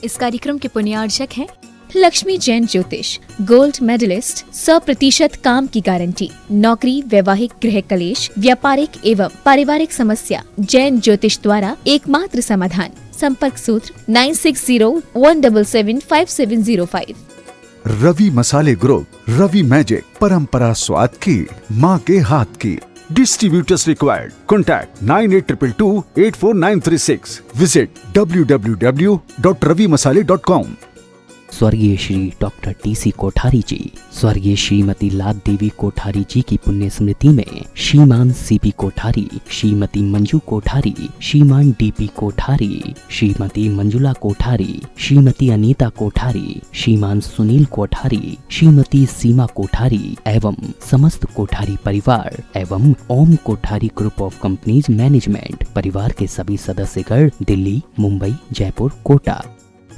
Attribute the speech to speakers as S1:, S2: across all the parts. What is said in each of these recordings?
S1: इस कार्यक्रम के पुण्यार्चक हैं लक्ष्मी जैन ज्योतिष, गोल्ड मेडलिस्ट, 100% काम की गारंटी, नौकरी, वैवाहिक गृह कलेश, व्यापारिक एवं पारिवारिक समस्या, जैन ज्योतिष द्वारा एकमात्र समाधान। संपर्क सूत्र 9601775705।
S2: रवि मसाले ग्रुप, रवि मैजिक, परंपरा स्वाद की, माँ के हाथ की। Distributors required. Contact 9822284936. Visit www.ravimasale.com.
S3: स्वर्गीय श्री डॉक्टर टी.सी. कोठारी जी, स्वर्गीय श्रीमती लाद देवी कोठारी जी की पुण्य स्मृति में श्रीमान सी.पी. कोठारी, श्रीमती मंजू कोठारी, श्रीमान डी.पी. कोठारी, श्रीमती मंजुला कोठारी, श्रीमती अनीता कोठारी, श्रीमान सुनील कोठारी, श्रीमती सीमा कोठारी एवं समस्त कोठारी परिवार एवं Om Kothari group of companies management परिवार के सभी सदस्यगण दिल्ली, मुंबई, जयपुर, कोटा,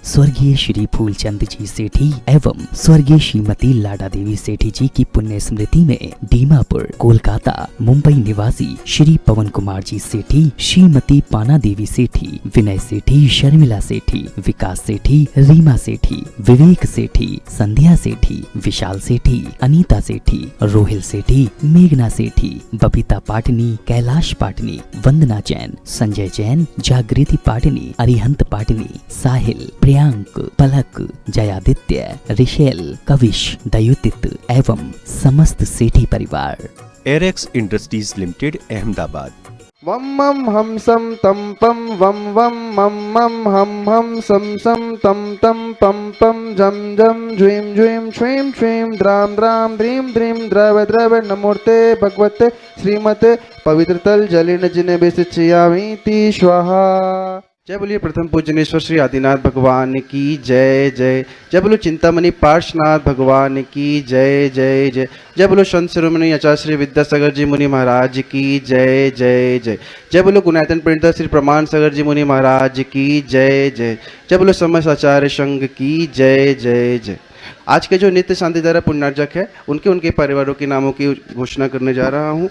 S3: स्वर्गीय श्री फूलचंद जी सेठी एवं स्वर्गीय श्रीमती लाडा देवी सेठी जी की पुण्य स्मृति में दीमापुर, कोलकाता, मुंबई निवासी श्री पवन कुमार जी सेठी, श्रीमती पाना देवी सेठी, विनय सेठी, शर्मिला सेठी, विकास सेठी, रीमा सेठी, विवेक सेठी, संध्या सेठी, विशाल सेठी, अनीता सेठी, रोहिल सेठी, मेघना सेठी, बबीता पाटनी, कैलाश पाटनी, वंदना जैन, संजय जैन, जागृति पाटनी, अरिहंत पाटनी, साहिल, प्रियांक, पलक, जयादित्य, रिशेल, कविश, दयुतित एवं समस्त सेठी परिवार।
S4: एरेक्स इंडस्ट्रीज लिमिटेड, अहमदाबाद।
S5: वम मम हम सम तम पम वम वम मम मम हम सम सम तम तम पम पम झम झम झ्वीम झ्वीम श्रीम श्रीम द्राम द्राम द्रीम द्रीम द्रव द्रव नमोर्ते भगवते श्रीमते पवित्र तल जलिन जिने बेसियामी ती स्वाहा। जय बोलिए प्रथम पूजनेश्वर श्री आदिनाथ भगवान की जय जय। जय बोलो चिंतामणि पार्श्वनाथ भगवान की जय जय जय। जय बोलो संत शिरोमणि आचार्य श्री विद्यासागर जी मुनि महाराज की जय जय जय। जय बोलो गुणायतन प्रणेता श्री प्रमाण सागर जी मुनि महाराज की जय जय। जय बोलो समस्त आचार्य संघ की जय जय जय। आज के जो नित्य शांतिधारा पुण्यार्चक है उनके परिवारों के नामों की घोषणा करने जा रहा हूँ।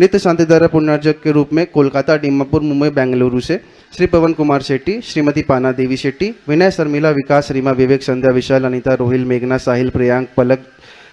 S5: नित्य शांतिधारा पुण्यार्चक के रूप में कोलकाता, दीमापुर, मुंबई, बेंगलुरु से श्री पवन कुमार शेट्टी, श्रीमती पाना देवी शेट्टी, विनय, शर्मिला, विकास, रीमा, विवेक, संध्या, विशाल, अनीता, रोहिल, मेघना, साहिल, प्रियांक, पलक,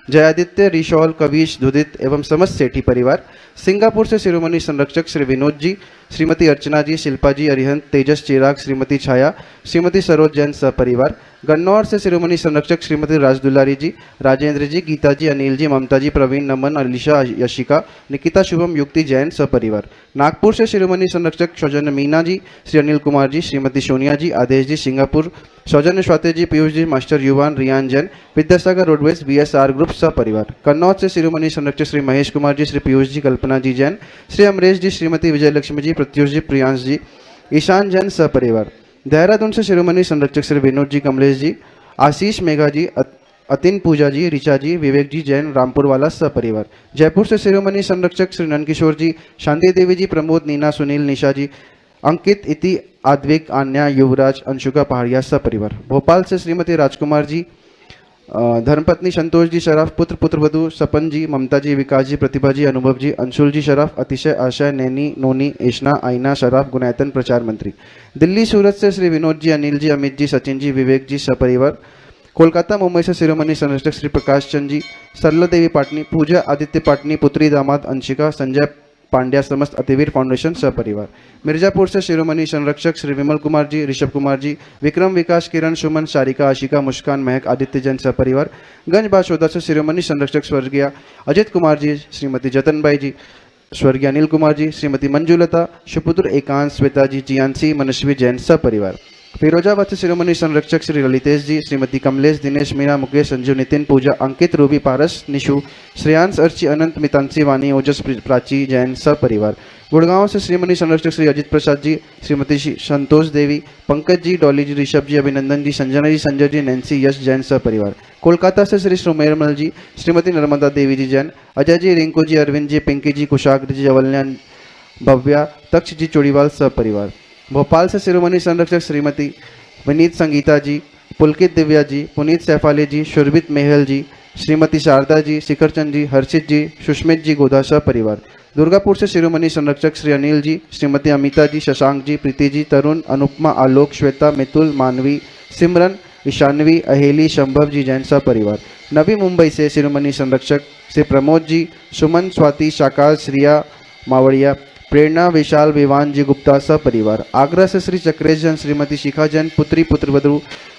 S5: जयादित्य, रिशौल, कविश, धुदित एवं समस्त सेठी परिवार। सिंगापुर से शिरोमणि संरक्षक श्री विनोद जी, श्रीमती अर्चना जी, शिल्पा जी, अरिहंत, तेजस, चिराग, श्रीमती छाया, श्रीमती सरोज जैन सपरिवार। गन्नौर से शिरोमणि संरक्षक श्रीमती राजदुलारी जी, राजेंद्र जी, गीता जी, अनिल जी, ममता जी, प्रवीण, नमन, अलीशा, यशिका, निकिता, शुभम, युक्ति जैन सपरिवार। नागपुर से शिरोमणि संरक्षक सौजन्य मीना जी, श्री अनिल कुमार जी, श्रीमती सोनिया जी, आदेश जी, सिंगापुर, सौजन्य Swati ji, Piyush ji, master Yuvan, Riyan Jain, Vidyasagar roadways, BSR group सपरिवार। कन्नौज से शिरोमणि संरक्षक श्री महेश कुमार जी, श्री पीयूष जी, कल्पना जी जैन, श्री अमरेश जी, श्रीमती विजयलक्ष्मी जी, प्रत्युष जी, प्रियांश जी, ईशान जैन सपरिवार। देहरादून से शिरोमणि संरक्षक श्री विनोद जी, कमलेश जी, आशीष, मेघा जी, अतिन, पूजा जी, ऋचा जी, विवेक जी जैन, रामपुर वाला सपरिवार। जयपुर से शिरोमणि संरक्षक श्री नंदकिशोर जी, शांति देवी जी, प्रमोद, नीना, सुनील, निशा जी, अंकित, इति, आद्विक, आन्या, युवराज, अंशुका पहाड़िया सपरिवार। भोपाल से श्रीमती राजकुमार जी, धर्मपत्नी संतोष जी शराफ, पुत्र पुत्रवधु सपन जी, ममता जी, विकास जी, प्रतिभा जी, अनुभव जी, अंशुल जी शराफ, अतिशय, आशय, नैनी, नोनी, एशना, आइना शराफ, गुणायतन प्रचार मंत्री। दिल्ली सूरत से श्री विनोद जी, अनिल जी, अमित जी, सचिन जी, विवेक जी सपरिवार। कोलकाता, मुंबई से शिरोमणि संरक्षक श्री प्रकाश चंद जी, सरला देवी पाटनी, पूजा, आदित्य पाटनी, पुत्री, दामाद, अंशिका, संजय पांड्या, समस्त अतिवीर फाउंडेशन सपरिवार। मिर्जापुर से शिरोमणि संरक्षक श्री विमल कुमार जी, ऋषभ कुमार जी, विक्रम, विकास, किरण, सुमन, सारिका, आशिका, मुस्कान, महक, आदित्य जैन सपरिवार। गंज बाशोदा से शिरोमणि संरक्षक स्वर्गीय अजित कुमार जी, श्रीमती जतनबाई जी, स्वर्गीय अनिल कुमार जी, श्रीमती मंजुलता, सुपुत्र एकांश, श्वेता जी, जियांसी, मनस्वी जैन सपरिवार। फिरोजाबाद से शिरोमणि संरक्षक श्री ललितेश जी, श्रीमती कमलेश, दिनेश, मीना, मुकेश, संजू, नितिन, पूजा, अंकित, रूबी, पारस, निशु, श्रेयांश, अर्ची, अनंत, मितांशी, वाणी, ओजस, प्राची जैन सपरिवार। गुड़गांव से श्रीमणि संरक्षक श्री अजित प्रसाद जी, श्रीमती संतोष देवी, पंकज जी, डॉली जी, ऋषभ जी, अभिनंदन जी, संजना जी, संजय जी, नैन्सी, यश जैन सपरिवार। कोलकाता से श्री सुमेरमल जी, श्रीमती नर्मदा देवी जी जैन, अजय जी, रिंकू जी, अरविंद जी, पिंकी जी, कुशाग्र जी, जवल्या, भव्या, तक्ष जी, चोड़ीवाल सपरिवार। भोपाल से शिरोमणि संरक्षक श्रीमती विनीत संगीता जी, पुलकित दिव्या जी, पुनीत सैफाली जी, शुरबित मेहल जी, श्रीमती शारदा जी, शिखरचंद जी, हर्षित जी, सुष्मित जी, गोदाशा परिवार। दुर्गापुर से शिरोमणि संरक्षक श्री अनिल जी, श्रीमती अमिता जी, शशांक जी, प्रीति जी, तरुण, अनुपमा, आलोक, श्वेता, मितुल, मानवी, सिमरन, ईशानवी, अहेली, शंभव जी जैन परिवार। नवी मुंबई से शिरोमणि संरक्षक श्री प्रमोद जी, सुमन, स्वाति, शाका, श्रिया मावड़िया, प्रेरणा, विशाल, विवान जी गुप्ता परिवार। आगरा से श्री चक्रेश जैन, श्रीमती शिखा जैन, पुत्री पुत्रवधू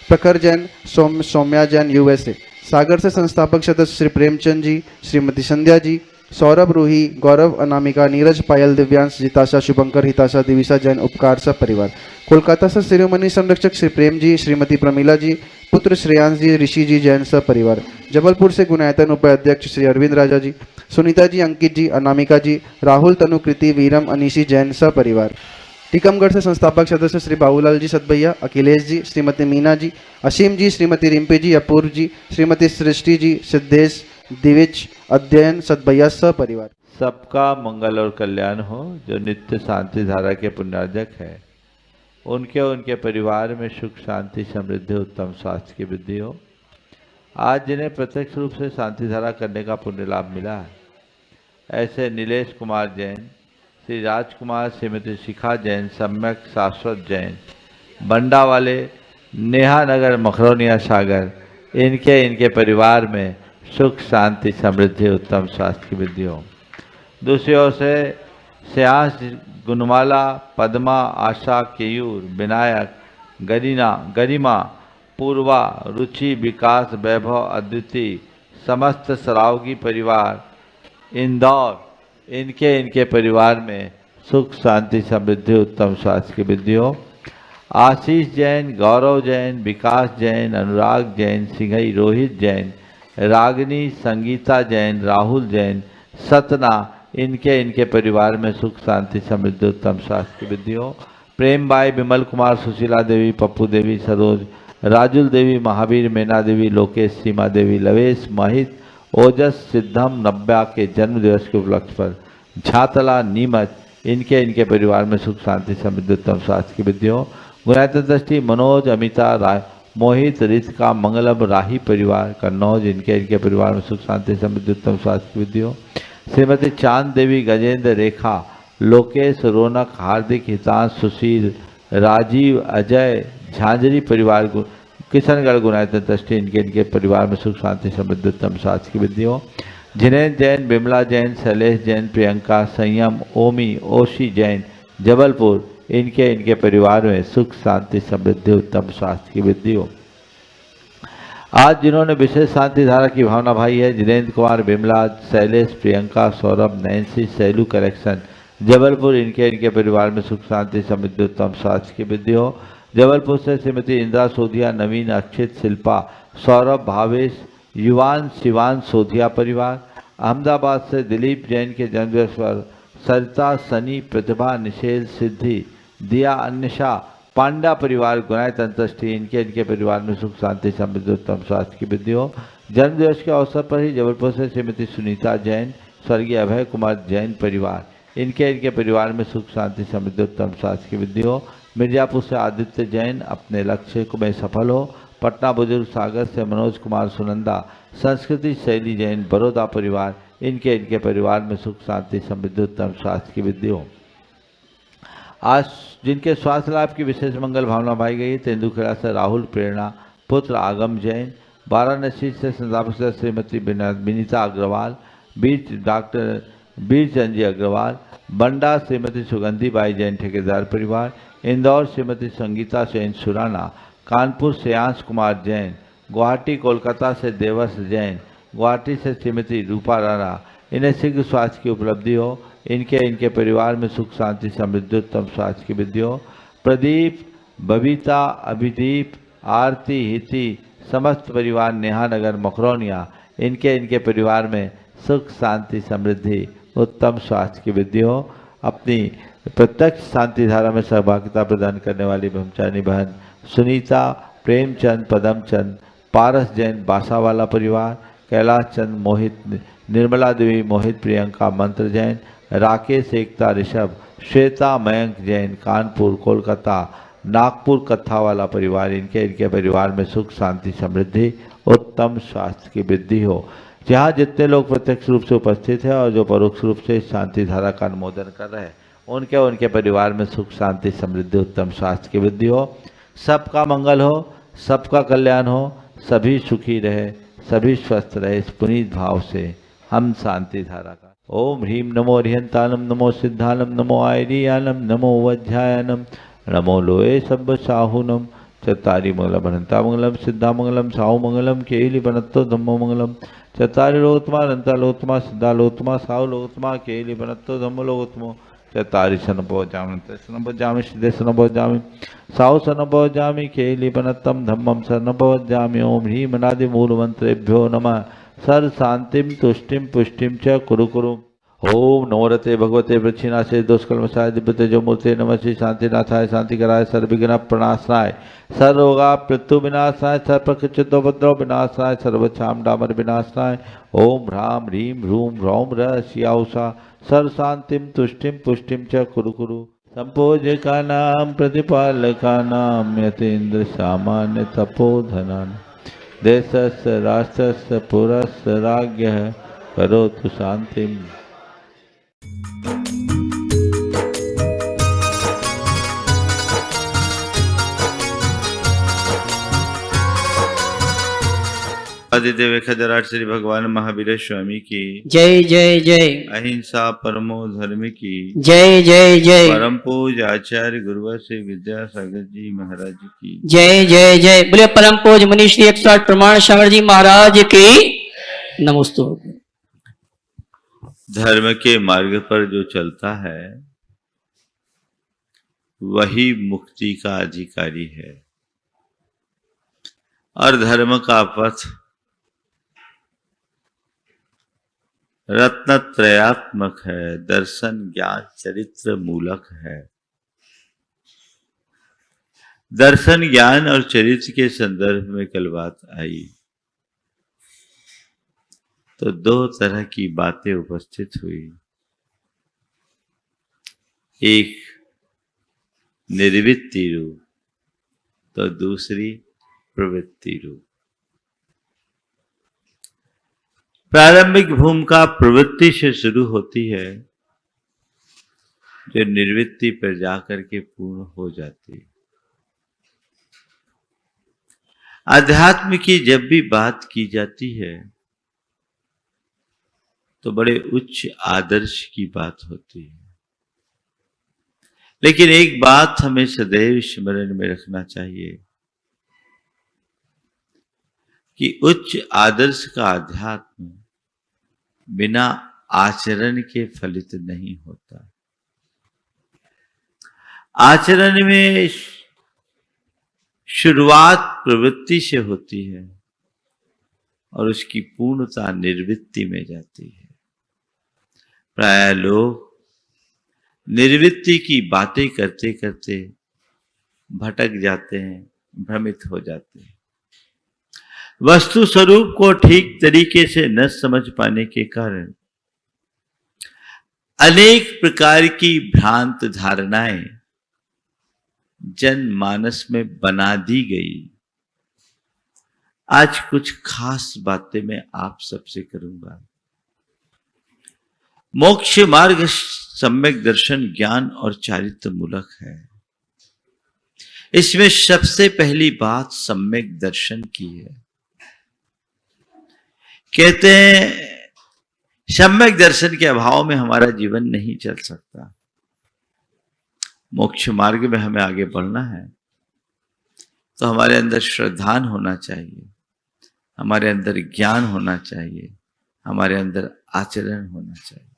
S5: प्रखर जैन, सौम्या जैन USA। सागर से संस्थापक सदस्य श्री प्रेमचंद जी, श्रीमती संध्या जी, सौरभ, रूही, गौरव, अनामिका, नीरज, पायल, दिव्यांश, जिताशा, शुभंकर, हिताशा, दिविशा जैन उपकार परिवार। कोलकाता से शिरोमणि संरक्षक श्री प्रेम जी, श्रीमती प्रमीला जी, पुत्र श्रेयांश जी, ऋषि जी जैन परिवार। जबलपुर से गुणायतन उपाध्यक्ष श्री अरविंद राजा जी, सुनीता जी, अंकित जी, अनामिका जी, राहुल, तनुकृति, वीरम, अनीशी जैन परिवार। टीकमगढ़ से संस्थापक सदस्य श्री बाबूलाल जी सतभैया, अखिलेश जी, श्रीमती मीना जी, असीम जी, श्रीमती रिम्पी जी, अपूर्व जी, श्रीमती सृष्टि जी, सिद्धेश, दिविज, अध्ययन सतभैया परिवार।
S6: सबका मंगल और कल्याण हो। जो नित्य शांति धारा के पुण्यार्जक है उनके उनके परिवार में सुख, शांति, समृद्धि, उत्तम स्वास्थ्य की वृद्धि हो। आज जिन्हें प्रत्यक्ष रूप से शांति धारा करने का पुण्य लाभ मिला है, ऐसे नीलेश कुमार जैन, श्री राजकुमार, श्रीमती शिखा जैन, सम्यक शाश्वत जैन, बंडा वाले, नेहा नगर, मखरौनिया सागर, इनके परिवार में सुख, शांति, समृद्धि, उत्तम स्वास्थ्य की वृद्धि हो। दूसरी ओर से श्रेयांश, गुणमाला, पद्मा, आशा, केयूर, विनायक, गरिमा, पूर्वा, रुचि, विकास, वैभव, अद्विती, समस्त सरावगी परिवार, इंदौर, इनके परिवार में सुख, शांति, समृद्धि, उत्तम स्वास्थ्य की वृद्धि हो। आशीष जैन, गौरव जैन, विकास जैन, अनुराग जैन, सिंघई, रोहित जैन, रागिनी, संगीता जैन, राहुल जैन, सतना, इनके परिवार में सुख, शांति, समृद्धि, उत्तम स्वास्थ्य की वृद्धि हो। प्रेम बाई, विमल कुमार, सुशीला देवी, पप्पू देवी, सरोज, राजुल देवी, महावीर, मैना देवी, लोकेश, सीमा देवी, लवेश, महित, ओजस, सिद्धम, नब्या के जन्म दिवस के उपलक्ष्य पर झातला, नीमच, इनके परिवार में सुख, शांति, समृद्धि, उत्तम स्वास्थ्य की वृद्धि हो। गुणायतन दृष्टि मनोज, अमिता, राय, मोहित, रितिका, मंगलम, राही परिवार, कन्नौज, इनके परिवार में सुख, शांति, समृद्धि, उत्तम स्वास्थ्य की वृद्धि हो। श्रीमती चांद देवी, गजेंद्र, रेखा, लोकेश, रौनक, हार्दिक, हितांश, सुशील, राजीव, अजय, झांझरी परिवार, किशनगढ़, गुणायतन दृष्टि, इनके परिवार में सुख, शांति, समृद्धि, उत्तम स्वास्थ्य की वृद्धि हो। जिनेन्द्र जैन, बिमला जैन, शैलेश जैन, प्रियंका, संयम, ओमी, ओशी जैन, जबलपुर, इनके परिवार में सुख, शांति, समृद्धि, उत्तम स्वास्थ्य की वृद्धि हो। आज जिन्होंने विशेष शांति धारा की भावना भाई है, जिनेन्द्र कुमार, बिमला, शैलेश, प्रियंका, सौरभ, नैन्सी, सैलू कलेक्शन, जबलपुर, इनके परिवार में सुख, शांति, समृद्धि, उत्तम स्वास्थ्य की वृद्धि हो। जबलपुर से श्रीमती इंदिरा सोधिया, नवीन, अक्षित, शिल्पा, सौरभ, भावेश, युवान, शिवान सोधिया परिवार। अहमदाबाद से दिलीप जैन के जन्मदिवस पर सरिता, सनी, प्रतिभा, निषेध, सिद्धि, दिया, अन्यशा, पांडा परिवार, गुणायतन दृष्टि, इनके परिवार में सुख, शांति, समृद्धि, उत्तम स्वास्थ्य की वृद्धि हो। जन्मदिवस के अवसर पर ही जबलपुर से श्रीमती सुनीता जैन, स्वर्गीय अभय कुमार जैन परिवार, इनके परिवार में सुख, शांति, समृद्धि, उत्तम स्वास्थ्य की वृद्धि हो। मिर्जापुर से आदित्य जैन अपने लक्ष्य को में सफल हो। पटना बुजुर्ग सागर से मनोज कुमार सुनंदा, संस्कृति शैली जैन, बड़ौदा परिवार, इनके परिवार में सुख, शांति, समृद्धि, उत्तम स्वास्थ्य की वृद्धि हो। आज जिनके स्वास्थ्य लाभ की विशेष मंगल भावना भाई गई, तेंदुखेड़ा से राहुल, प्रेरणा, पुत्र आगम जैन, वाराणसी से संस्थापक सदस्य श्रीमती विनीता अग्रवाल, डॉक्टर बीरचंद जी अग्रवाल, बंडा श्रीमती सुगंधी बाई जैन ठेकेदार परिवार, इंदौर श्रीमती संगीता जैन सुराना, कानपुर श्रेयांश कुमार जैन, गुवाहाटी कोलकाता से देवस जैन, गुवाहाटी से श्रीमती रूपा राणा, इन्हें शीघ्र स्वास्थ्य की उपलब्धि हो। इनके परिवार में सुख, शांति, समृद्धि, उत्तम स्वास्थ्य की वृद्धि हो। प्रदीप, बबीता, अभिदीप, आरती, हिति, समस्त परिवार, नेहा नगर, मखरौनिया, इनके परिवार में सुख, शांति, समृद्धि, उत्तम स्वास्थ्य की वृद्धि हो। अपनी प्रत्यक्ष शांति धारा में सहभागिता प्रदान करने वाली ब्रह्मचारिणी बहन सुनीता, प्रेमचंद, पदमचंद, पारस जैन, बासावाला परिवार, कैलाश चंद, मोहित, निर्मला देवी, मोहित, प्रियंका, मंत्र जैन, राकेश, एकता, ऋषभ, श्वेता, मयंक जैन, कानपुर, कोलकाता, नागपुर कत्थावाला परिवार, इनके परिवार में सुख, शांति, समृद्धि, उत्तम स्वास्थ्य की वृद्धि हो। जहाँ जितने लोग प्रत्यक्ष रूप से उपस्थित हैं और जो परोक्ष रूप से शांति धारा का अनुमोदन कर रहे हैं, उनके परिवार में सुख, शांति, समृद्धि, उत्तम स्वास्थ्य की वृद्धि हो। सबका मंगल हो। सबका कल्याण हो, सभी सुखी रहे, सभी स्वस्थ रहे। इस पुनीत भाव से हम शांति धारा का ओम ह्रीम नमो अरिहंतानम, नमो सिद्धानम, नमो आयरियानम, नमो वज्रायनम, नमो लोए सब साहुनम, चत्तारि मंगलम भनंता मंगलम, सिद्धा मंगलम, साहु मंगलम, केली बनत्तो धम्मो मंगलम, चत्तारि लोकत्मा, अनंता लोकत्मा, सिद्धा लोकत्मा, साहु लोकत्मा, केली बनत्तो धम्मो लोकत्मो, चत्तारि शनपवजामि, शनपवजामि, सिद्धे शनपवजामि, साहु शनपवजामि, केली बनत्तम धम्मम शनपवजामि। ओम ह्रीम अनादि मूल मंत्रेभ्यो नमः। सर शांतिम तुष्टिम पुष्टिम च कुरु कुरु। ओम नमोरते भगवते वृक्षिनाशे दोषकल्मषाय दिव्यतेजो मूर्ते नमः। श्री शांतिनाथाय शांतिकराय सर्वविघ्न प्रणाशाय सर्वरोगा मृत्यु विनाशाय सर्वप्रकृतिदोपद्रव विनाशाय सर्वक्षाम डामर विनाशाय। ओम ह्राम ह्रीम ह्रूम ह्रौम रस्याउषा सर शांतिम तुष्टिम पुष्टिम च कुरु कुरु। संपोजका नाम प्रतिपालका नाम यतेन्द्र सामान्य तपोधना देशस्य राष्ट्रस्य पुरस्य राज्ञः करोतु शांतिम्। आदिदेव खजराट श्री भगवान महावीर स्वामी की
S7: जय जय जय।
S6: अहिंसा परमो धर्म की
S7: जय जय जय।
S6: परम पूज आचार्य गुरुवर श्री विद्यासागर जी महाराज की
S7: जय जय जय। बोले परम पूज मुनि श्री 108 प्रमाण सागर जी महाराज की नमोस्तु।
S6: धर्म के मार्ग पर जो चलता है वही मुक्ति का अधिकारी है और धर्म का पथ रत्नत्रयात्मक है, दर्शन ज्ञान चरित्र मूलक है। दर्शन ज्ञान और चरित्र के संदर्भ में कल बात आई तो दो तरह की बातें उपस्थित हुई। एक निर्वृत्ति रूप तो दूसरी प्रवृत्ति रूप। प्रारंभिक भूमिका प्रवृत्ति से शुरू होती है जो निर्वृत्ति पर जाकर के पूर्ण हो जाती है। अध्यात्म की जब भी बात की जाती है तो बड़े उच्च आदर्श की बात होती है, लेकिन एक बात हमें सदैव स्मरण में रखना चाहिए कि उच्च आदर्श का अध्यात्म बिना आचरण के फलित नहीं होता। आचरण में शुरुआत प्रवृत्ति से होती है और उसकी पूर्णता निर्वृत्ति में जाती है। प्राय लोग निर्वृत्ति की बातें करते करते भटक जाते हैं, भ्रमित हो जाते हैं। वस्तु स्वरूप को ठीक तरीके से न समझ पाने के कारण अनेक प्रकार की भ्रांत धारणाएं जनमानस में बना दी गई। आज कुछ खास बातें मैं आप सबसे करूंगा। मोक्ष मार्ग सम्यक दर्शन ज्ञान और चारित्र मूलक है। इसमें सबसे पहली बात सम्यक दर्शन की है। कहते हैं सम्यक दर्शन के अभाव में हमारा जीवन नहीं चल सकता। मोक्ष मार्ग में हमें आगे बढ़ना है तो हमारे अंदर श्रद्धान होना चाहिए, हमारे अंदर ज्ञान होना चाहिए, हमारे अंदर आचरण होना चाहिए।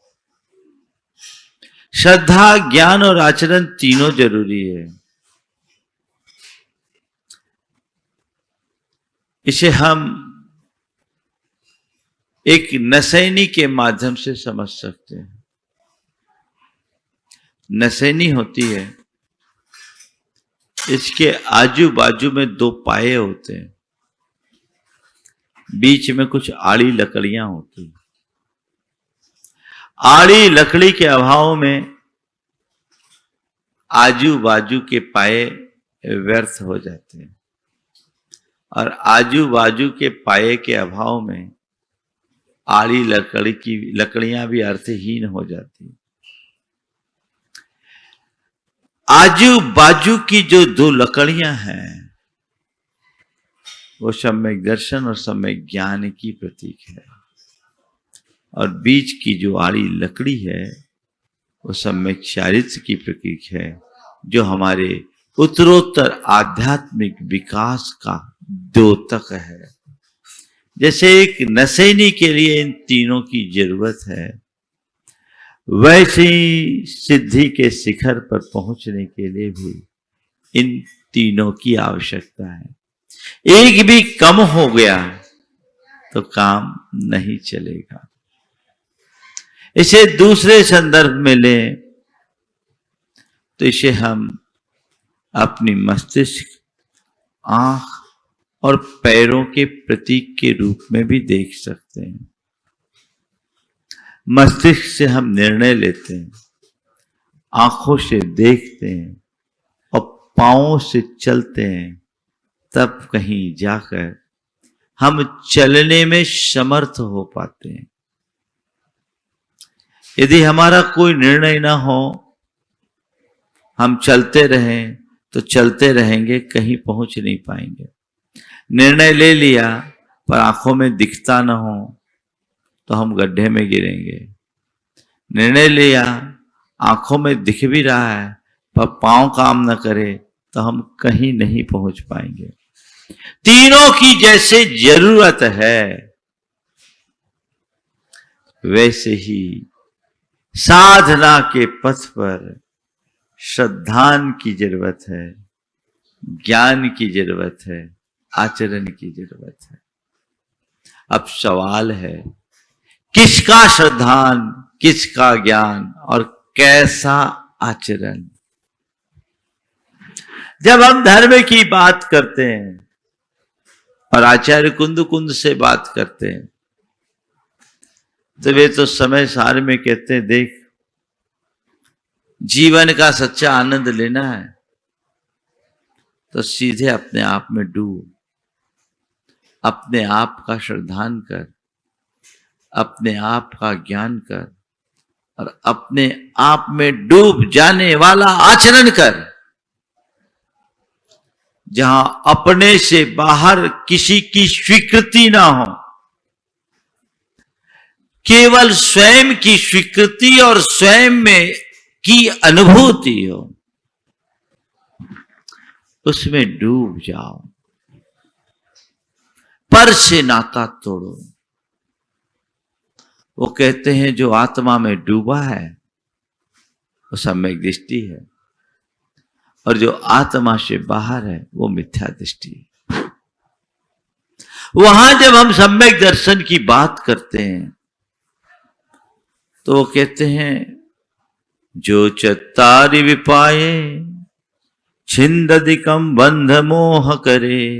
S6: श्रद्धा, ज्ञान और आचरण तीनों जरूरी है। इसे हम एक नसैनी के माध्यम से समझ सकते हैं। नसैनी होती है, इसके आजू बाजू में दो पाए होते हैं, बीच में कुछ आड़ी लकड़ियां होती हैं। आड़ी लकड़ी के अभाव में आजू बाजू के पाए व्यर्थ हो जाते हैं और आजू बाजू के पाए के अभाव में आड़ी लकड़ी की लकड़ियां भी अर्थहीन हो जाती हैं। आजू बाजू की जो दो लकड़ियां हैं वो सम्यक दर्शन और सम्यक ज्ञान की प्रतीक है। और बीच की जो आड़ी लकड़ी है वो सम्यक चारित्र की प्रतीक है, जो हमारे उत्तरोत्तर आध्यात्मिक विकास का द्योतक है। जैसे एक नशेनी के लिए इन तीनों की जरूरत है, वैसे ही सिद्धि के शिखर पर पहुंचने के लिए भी इन तीनों की आवश्यकता है। एक भी कम हो गया तो काम नहीं चलेगा। इसे दूसरे संदर्भ में लें तो इसे हम अपनी मस्तिष्क, आंख और पैरों के प्रतीक के रूप में भी देख सकते हैं। मस्तिष्क से हम निर्णय लेते हैं, आंखों से देखते हैं और पांवों से चलते हैं, तब कहीं जाकर हम चलने में समर्थ हो पाते हैं। यदि हमारा कोई निर्णय ना हो, हम चलते रहें तो चलते रहेंगे, कहीं पहुंच नहीं पाएंगे। निर्णय ले लिया पर आंखों में दिखता ना हो तो हम गड्ढे में गिरेंगे। निर्णय लिया, आंखों में दिख भी रहा है पर पांव काम न करे तो हम कहीं नहीं पहुंच पाएंगे। तीनों की जैसे जरूरत है वैसे ही साधना के पथ पर श्रद्धान की जरूरत है, ज्ञान की जरूरत है, आचरण की जरूरत है। अब सवाल है, किसका श्रद्धान, किसका ज्ञान और कैसा आचरण? जब हम धर्म की बात करते हैं और आचार्य कुंद से बात करते हैं तो वे तो समय सार में कहते हैं, देख जीवन का सच्चा आनंद लेना है तो सीधे अपने आप में डूब, अपने आप का श्रद्धान कर, अपने आप का ज्ञान कर और अपने आप में डूब जाने वाला आचरण कर। जहां अपने से बाहर किसी की स्वीकृति ना हो, केवल स्वयं की स्वीकृति और स्वयं में की अनुभूति हो, उसमें डूब जाओ, पर से नाता तोड़ो। वो कहते हैं जो आत्मा में डूबा है वो सम्यक दृष्टि है और जो आत्मा से बाहर है वो मिथ्या दृष्टि है। वहां जब हम सम्यक दर्शन की बात करते हैं तो वो कहते हैं, जो चत्तारि विपाये छिंदधिकम बंध मोह करे,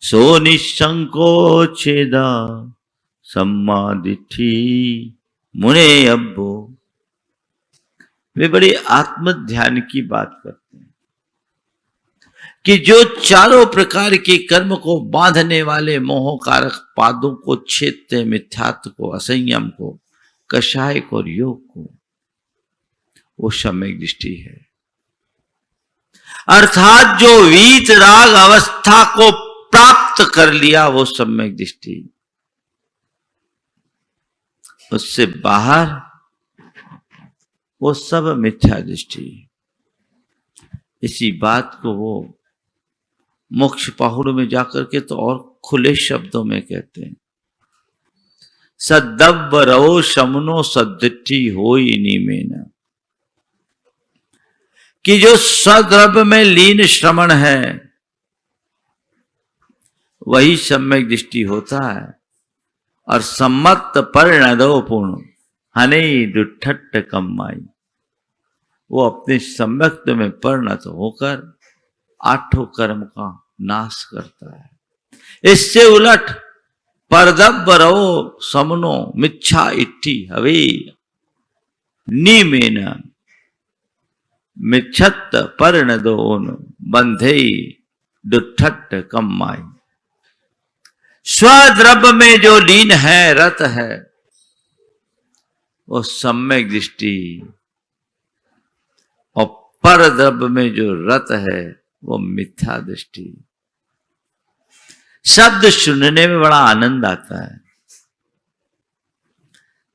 S6: सो निसंकोचेदा सम्मादिठी मुने अब्बो। वे बड़े आत्म ध्यान की बात करते हैं कि जो चारों प्रकार के कर्म को बांधने वाले मोहकारक पादों को छेदते हैं, मिथ्यात्व को, असंयम को, कषाय को और योग को, वो सम्यक दृष्टि है। अर्थात जो वीत राग अवस्था को प्राप्त कर लिया वो सम्यक दृष्टि। उससे बाहर वो सब मिथ्या दृष्टि। इसी बात को वो मोक्ष पहाड़ में जाकर के तो और खुले शब्दों में कहते हैं, सद्दब्ब रहो शमनो सद्दृष्टि होई नीमेन। कि जो सद्रव्य में लीन श्रमण है वही सम्यक दृष्टि होता है। और सम्मत परिणदो पूर्ण हने दुठट्ट कम्माई, वो अपने सम्यक्त में परिणत होकर आठों कर्म का नाश करता है। इससे उलट परदब्ब रहो समनो मिच्छा इट्ठी हवे नीमेन मिच्छत परिणदोन बंधे दुठट्ट कम्माई। स्वद्रव्य में जो लीन है, रत है, वो सम्यक दृष्टि, और पर द्रव्य में जो रत है वो मिथ्या दृष्टि। शब्द सुनने में बड़ा आनंद आता है,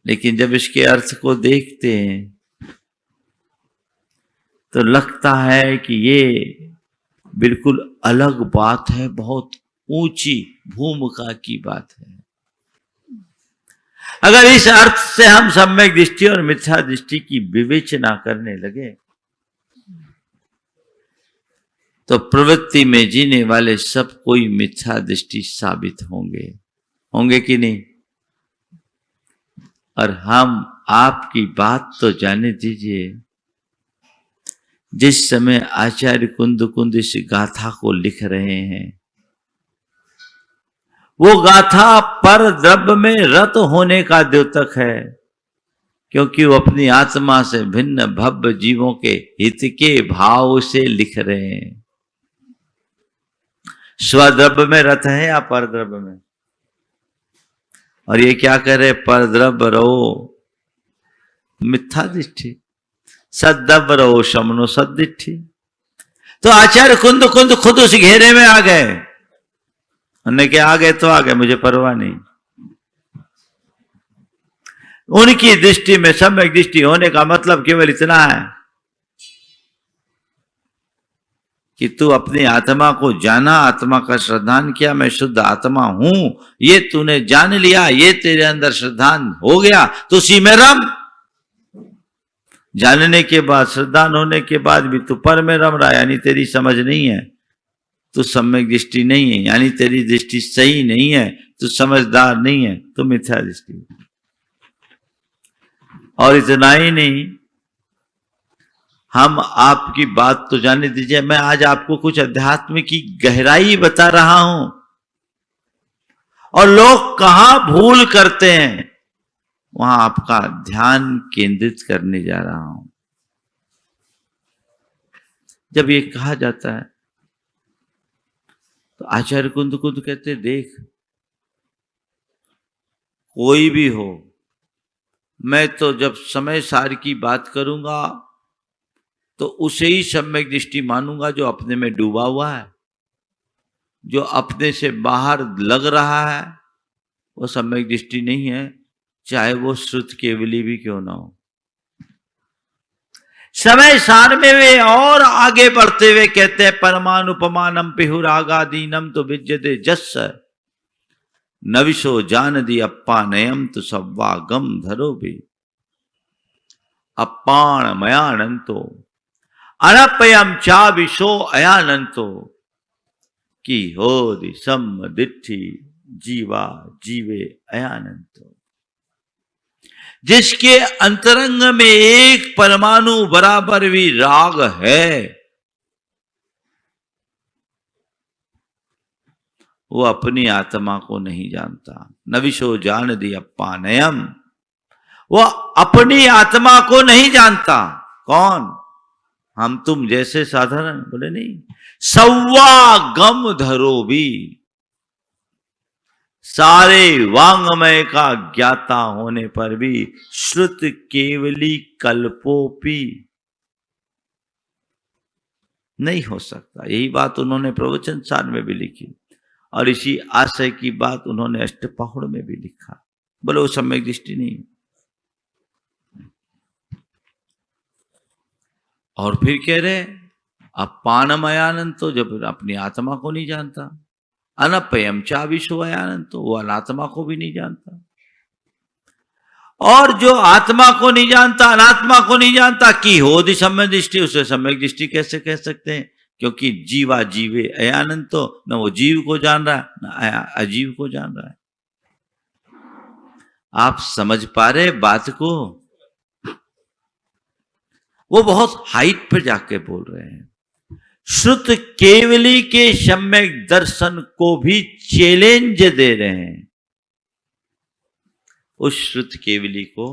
S6: लेकिन जब इसके अर्थ को देखते हैं तो लगता है कि ये बिल्कुल अलग बात है, बहुत ऊंची भूमिका की बात है। अगर इस अर्थ से हम सम्यक दृष्टि और मिथ्या दृष्टि की विवेचना करने लगे तो प्रवृत्ति में जीने वाले सब कोई मिथ्या दृष्टि साबित होंगे कि नहीं? और हम आपकी बात तो जाने दीजिए, जिस समय आचार्य कुंद इस गाथा को लिख रहे हैं, वो गाथा पर द्रव्य में रत होने का द्योतक है, क्योंकि वो अपनी आत्मा से भिन्न भव्य जीवों के हित के भाव से लिख रहे हैं। स्वद्रव्य में रत है या पर द्रव्य में? और ये क्या करे, पर द्रव्य रहो मिथ्या दृष्टि, सद्द्रव्य रहो शमनो सद्दृष्टि। तो आचार्य कुंद खुद उस घेरे में आ गए। उन्होंने क्या, आ गए तो आ गए, मुझे परवाह नहीं। उनकी दृष्टि में सम्यक दृष्टि होने का मतलब केवल इतना है कि तू अपनी आत्मा को जाना, आत्मा का श्रद्धान किया, मैं शुद्ध आत्मा हूं, ये तूने जान लिया, ये तेरे अंदर श्रद्धान हो गया, तो उसी में रम। जानने के बाद, श्रद्धान होने के बाद भी तू पर में रम रहा है, यानी तेरी समझ नहीं है, तू सम्यक दृष्टि नहीं है, यानी तेरी दृष्टि सही नहीं है, तू समझदार नहीं है, तू मिथ्या दृष्टि। और इतना ही नहीं, हम आपकी बात तो जाने दीजिए, मैं आज आपको कुछ अध्यात्म की गहराई बता रहा हूं, और लोग कहां भूल करते हैं वहां आपका ध्यान केंद्रित करने जा रहा हूं। जब ये कहा जाता है तो आचार्य कुंद कहते, देख कोई भी हो, मैं तो जब समय सार की बात करूंगा तो उसे ही सम्यक दृष्टि मानूंगा जो अपने में डूबा हुआ है, जो अपने से बाहर लग रहा है वो सम्यक दृष्टि नहीं है, चाहे वो श्रुत केवली भी क्यों ना हो। समय सार में वे और आगे बढ़ते हुए कहते हैं, परमानुपमानम पिहुरागादीनम तो विद्यते जस्स नविशो जान दी अप्पा नयम तो सव्वा गम धरो भी अप्पाण मयानंतो अनपयम चा विशो अयानंतो की हो दि सम दिट्ठी जीवा जीवे अयानंतो। जिसके अंतरंग में एक परमाणु बराबर भी राग है, वो अपनी आत्मा को नहीं जानता। नविशो जान दी अप्पा नयम, वो अपनी आत्मा को नहीं जानता। कौन? हम तुम जैसे साधारण? बोले नहीं, सव्वा गम धरो भी, सारे वांगमय का ज्ञाता होने पर भी श्रुत केवली कल्पोपी नहीं हो सकता। यही बात उन्होंने प्रवचन सार में भी लिखी, और इसी आशय की बात उन्होंने अष्टपहुड़ में भी लिखा। बोले वो सम्यक दृष्टि नहीं। और फिर कह रहे अपानमयानंद, तो जब अपनी आत्मा को नहीं जानता, अनपयम चा विश्वयानंद, तो वो अनात्मा को भी नहीं जानता। और जो आत्मा को नहीं जानता, अनात्मा को नहीं जानता, की हो दि सम्यक दृष्टि, उसे सम्यक दृष्टि कैसे कह सकते हैं? क्योंकि जीवा जीवे अयानंद, तो न वो जीव को जान रहा है न अजीव को जान रहा है। आप समझ पा रहे बात को? वो बहुत हाइट पर जाके बोल रहे हैं। श्रुत केवली के सम्यक दर्शन को भी चैलेंज दे रहे हैं। उस श्रुत केवली को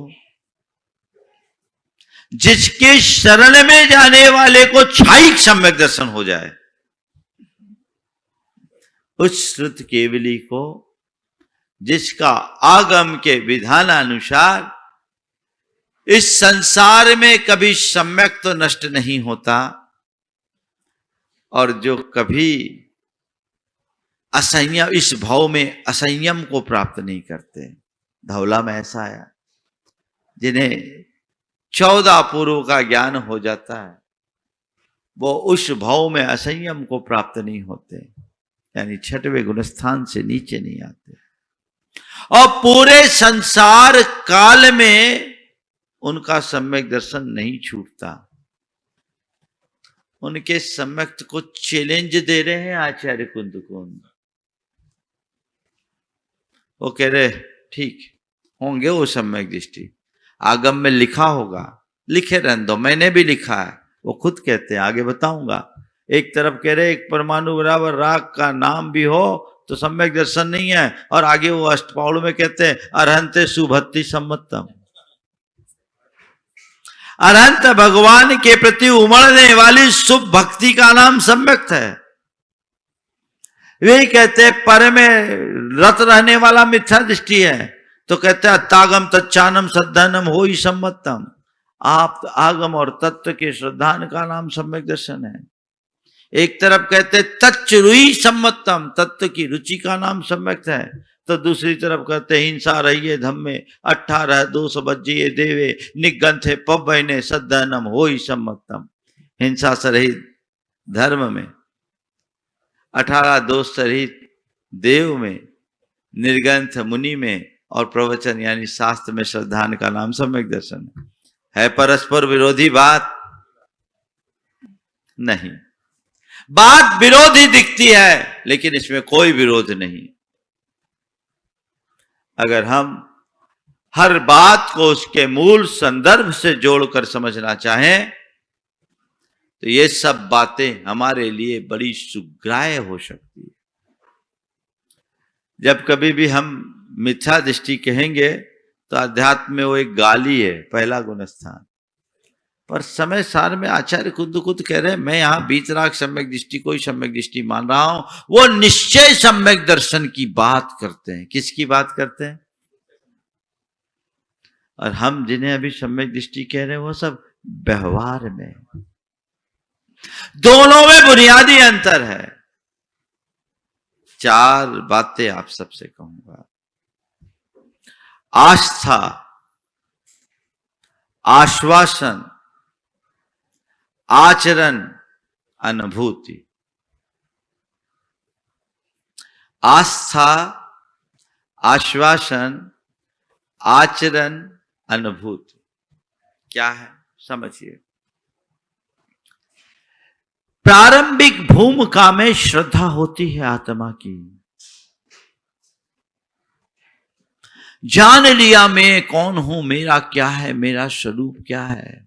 S6: जिसके शरण में जाने वाले को क्षायिक सम्यक दर्शन हो जाए, उस श्रुत केवली को जिसका आगम के विधानानुसार इस संसार में कभी सम्यक तो नष्ट नहीं होता, और जो कभी असंयम, इस भाव में असंयम को प्राप्त नहीं करते। धौला में ऐसा आया, जिन्हें 14 पूर्व का ज्ञान हो जाता है वो उस भाव में असंयम को प्राप्त नहीं होते, यानी 6वें गुणस्थान से नीचे नहीं आते। और पूरे संसार काल में उनका सम्यक दर्शन नहीं छूटता। उनके सम्यक को चैलेंज दे रहे हैं आचार्य कुंद। वो कह रहे ठीक होंगे वो सम्यक दृष्टि, आगम में लिखा होगा, लिखे रहने दो, मैंने भी लिखा है। वो खुद कहते हैं, आगे बताऊंगा। एक तरफ कह रहे एक परमाणु बराबर राग का नाम भी हो तो सम्यक दर्शन नहीं है, और आगे वो अष्टपाउल में कहते हैं अरहंते सुभक्ति सम्मतम, अरहंत भगवान के प्रति उमड़ने वाली शुभ भक्ति का नाम सम्यक है। वे कहते पर में रत रहने वाला मिथ्या दृष्टि है, तो कहते हैं अत्तागम तच्चानम सद्धनम हो ही सम्मतम। आप आगम और तत्व के श्रद्धान का नाम सम्यक दर्शन है। एक तरफ कहते तच्चरुई सम्मतम, तत्व की रुचि का नाम सम्यक है, तो दूसरी तरफ कहते हिंसा रहिए धम्मे 18 दोष बज्जिए देवे निगंथे पवने सद्धनम हो ही सम्मतम। हिंसा से रहित धर्म में, 18 दोष रहित देव में, निर्गंथ मुनि में, और प्रवचन यानी शास्त्र में श्रद्धान का नाम सम्यक दर्शन है। परस्पर विरोधी बात नहीं, बात विरोधी दिखती है लेकिन इसमें कोई विरोध नहीं। अगर हम हर बात को उसके मूल संदर्भ से जोड़कर समझना चाहें तो ये सब बातें हमारे लिए बड़ी सुग्राह्य हो सकती है। जब कभी भी हम मिथ्या दृष्टि कहेंगे तो अध्यात्म में वो एक गाली है, पहला गुणस्थान। पर समय सार में आचार्य खुद कह रहे हैं मैं यहां बीतराग सम्यक दृष्टि को ही सम्यक दृष्टि मान रहा हूं। वो निश्चय सम्यक दर्शन की बात करते हैं। किसकी बात करते हैं? और हम जिन्हें अभी सम्यक दृष्टि कह रहे हैं वो सब व्यवहार में। दोनों में बुनियादी अंतर है। 4 बातें आप सबसे कहूंगा। आस्था, आश्वासन, आचरण, अनुभूति। आस्था, आश्वासन, आचरण, अनुभूति क्या है समझिए। प्रारंभिक भूमिका में श्रद्धा होती है आत्मा की। जान लिया मैं कौन हूं, मेरा क्या है, मेरा स्वरूप क्या है।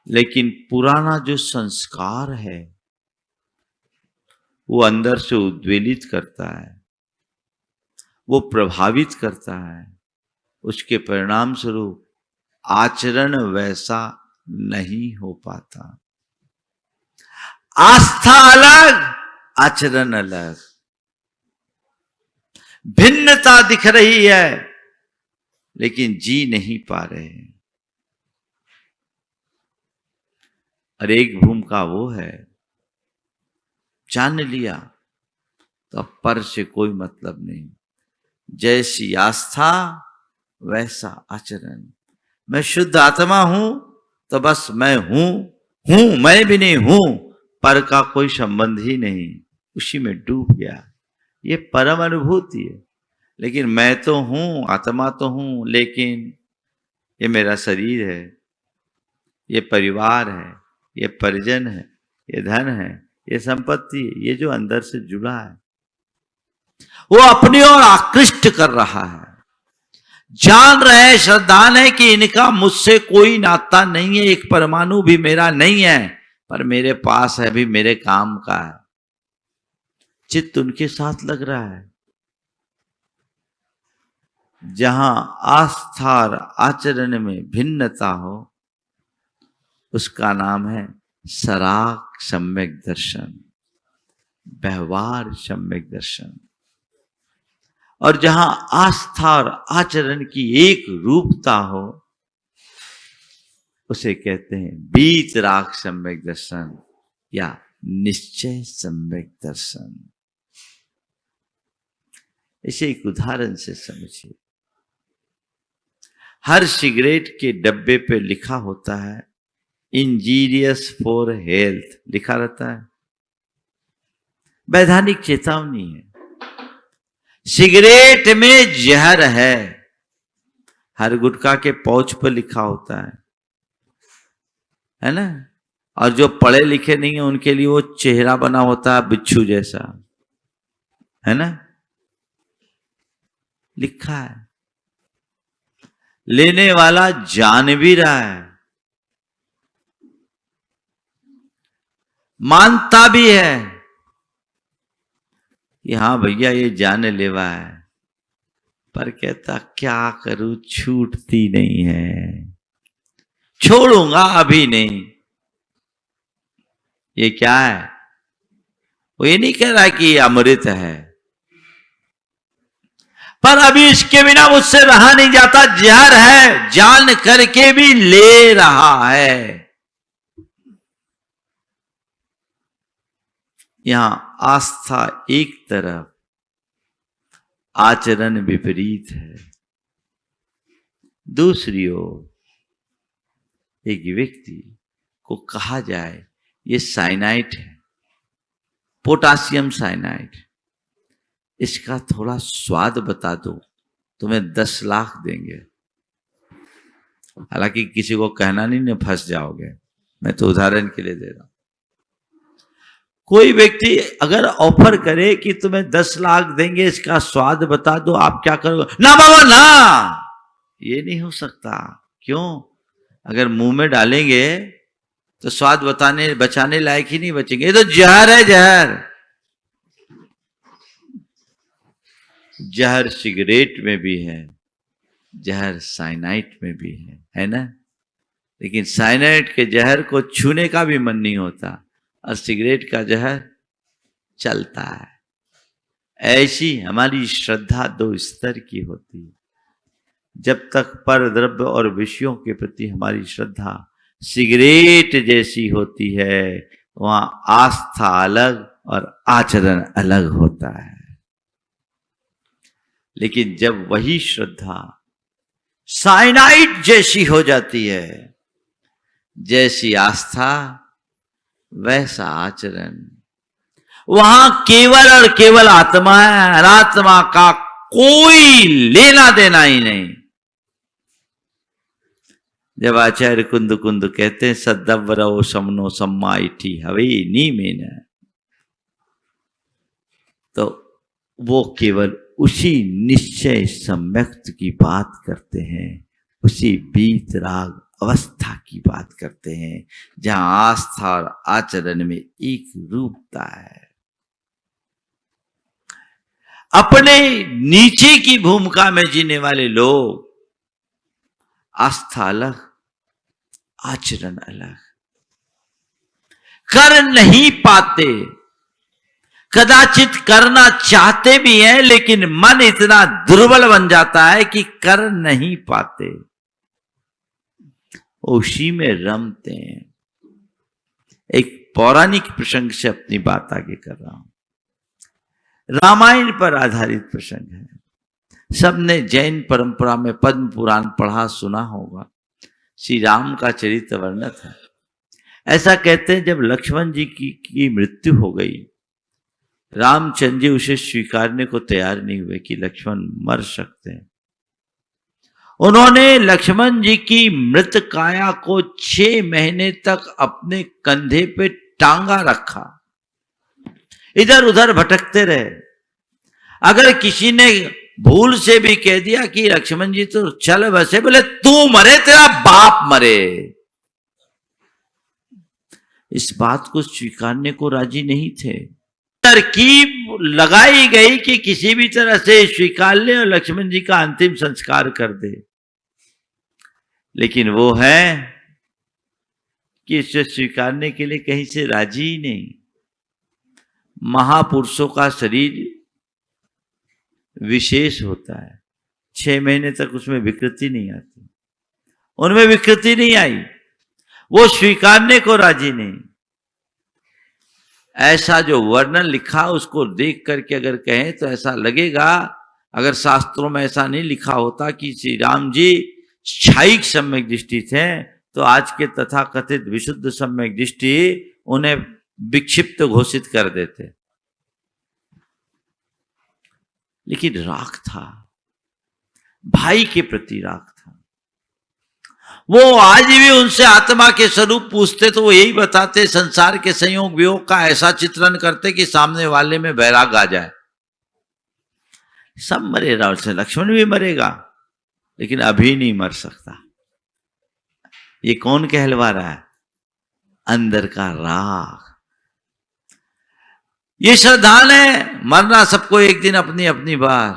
S6: लेकिन पुराना जो संस्कार है वो अंदर से उद्वेलित करता है, वो प्रभावित करता है। उसके परिणाम स्वरूप आचरण वैसा नहीं हो पाता। आस्था अलग, आचरण अलग, भिन्नता दिख रही है लेकिन जी नहीं पा रहे हैं। और एक भूमिका वो है जान लिया तो पर से कोई मतलब नहीं। जैसी आस्था वैसा आचरण। मैं शुद्ध आत्मा हूं तो बस मैं हूं, मैं भी नहीं हूं, पर का कोई संबंध ही नहीं, उसी में डूब गया। ये परम अनुभूति है। लेकिन मैं तो हूं, आत्मा तो हूं, लेकिन ये मेरा शरीर है, ये परिवार है, ये परिजन है, ये धन है, ये संपत्ति है, ये जो अंदर से जुड़ा है वो अपनी ओर आकृष्ट कर रहा है। जान रहे, श्रद्धान है कि इनका मुझसे कोई नाता नहीं है, एक परमाणु भी मेरा नहीं है, पर मेरे पास है, भी मेरे काम का है। चित्त उनके साथ लग रहा है। जहां आस्था और आचरण में भिन्नता हो उसका नाम है सराग सम्यक दर्शन, व्यवहार सम्यक दर्शन। और जहां आस्था और आचरण की एक रूपता हो उसे कहते हैं बीतराग सम्यक दर्शन या निश्चय सम्यक दर्शन। इसे एक उदाहरण से समझिए। हर सिगरेट के डब्बे पे लिखा होता है इंजीरियस फॉर हेल्थ, लिखा रहता है, वैधानिक चेतावनी है। सिगरेट में जहर है, हर गुटखा के पाउच पर लिखा होता है ना। और जो पढ़े लिखे नहीं है उनके लिए वो चेहरा बना होता है बिच्छू जैसा, है ना, लिखा है। लेने वाला जान भी रहा है, मानता भी है कि हाँ भैया ये जानलेवा है, पर कहता क्या करूं, छूटती नहीं है, छोड़ूंगा अभी नहीं। ये क्या है? वो ये नहीं कह रहा कि ये अमृत है, पर अभी इसके बिना मुझसे रहा नहीं जाता, जहर है जान करके भी ले रहा है। यहां आस्था एक तरफ, आचरण विपरीत है। दूसरी ओर एक व्यक्ति को कहा जाए ये साइनाइड है, पोटासियम साइनाइड, इसका थोड़ा स्वाद बता दो, तुम्हें 10 लाख देंगे। हालांकि किसी को कहना नहीं, न फंस जाओगे, मैं तो उदाहरण के लिए दे रहा हूं। कोई व्यक्ति अगर ऑफर करे कि तुम्हें 10 लाख देंगे, इसका स्वाद बता दो, आप क्या करोगे? ना बाबा ना, ये नहीं हो सकता। क्यों? अगर मुंह में डालेंगे तो स्वाद बचाने लायक ही नहीं बचेंगे, ये तो जहर है, जहर। जहर सिगरेट में भी है, जहर साइनाइड में भी है ना। लेकिन साइनाइड के जहर को छूने का भी मन नहीं होता, और सिगरेट का जहर चलता है। ऐसी हमारी श्रद्धा 2 स्तर की होती है। जब तक पर द्रव्य और विषयों के प्रति हमारी श्रद्धा सिगरेट जैसी होती है, वहां आस्था अलग और आचरण अलग होता है। लेकिन जब वही श्रद्धा साइनाइड जैसी हो जाती है, जैसी आस्था वैसा आचरण, वहां केवल और केवल आत्मा है, अनात्मा का कोई लेना देना ही नहीं। जब आचार्य कुंद कुंद कहते हैं सद्दव्वरो समनो सम्मा इठी हवे नी में, तो वो केवल उसी निश्चय सम्यक्त की बात करते हैं, उसी बीत राग अवस्था की बात करते हैं, जहां आस्था और आचरण में एक रूपता है। अपने नीचे की भूमिका में जीने वाले लोग आस्था अलग, आचरण अलग, कर नहीं पाते, कदाचित करना चाहते भी हैं, लेकिन मन इतना दुर्बल बन जाता है कि कर नहीं पाते, उसी में रमते हैं। एक पौराणिक प्रसंग से अपनी बात आगे कर रहा हूं। रामायण पर आधारित प्रसंग है। सबने जैन परंपरा में पद्म पुराण पढ़ा सुना होगा। श्री राम का चरित्र वर्णित है। ऐसा कहते हैं जब लक्ष्मण जी की मृत्यु हो गई, रामचंद्र जी उसे स्वीकारने को तैयार नहीं हुए कि लक्ष्मण मर सकते हैं। उन्होंने लक्ष्मण जी की मृत काया को 6 महीने तक अपने कंधे पे टांगा रखा, इधर उधर भटकते रहे। अगर किसी ने भूल से भी कह दिया कि लक्ष्मण जी तो चल बसे, बोले तू मरे तेरा बाप मरे, इस बात को स्वीकारने को राजी नहीं थे। तरकीब लगाई गई कि किसी भी तरह से स्वीकार ले और लक्ष्मण जी का अंतिम संस्कार कर दे, लेकिन वो है कि इसे स्वीकारने के लिए कहीं से राजी ही नहीं। महापुरुषों का शरीर विशेष होता है, 6 महीने तक उसमें विकृति नहीं आती, उनमें विकृति नहीं आई, वो स्वीकारने को राजी नहीं। ऐसा जो वर्णन लिखा उसको देख करके अगर कहें तो ऐसा लगेगा, अगर शास्त्रों में ऐसा नहीं लिखा होता कि श्री राम जी क्षायिक सम्यक दृष्टि थे, तो आज के तथाकथित विशुद्ध सम्यक दृष्टि उन्हें विक्षिप्त घोषित कर देते। लेकिन राग था, भाई के प्रति राग था। वो आज भी उनसे आत्मा के स्वरूप पूछते तो वो यही बताते, संसार के संयोग वियोग का ऐसा चित्रण करते कि सामने वाले में वैराग आ जाए। सब मरेगा, उससे लक्ष्मण भी मरेगा, लेकिन अभी नहीं मर सकता। ये कौन कहलवा रहा है? अंदर का राग। ये श्रद्धान है, मरना सबको एक दिन अपनी अपनी बार,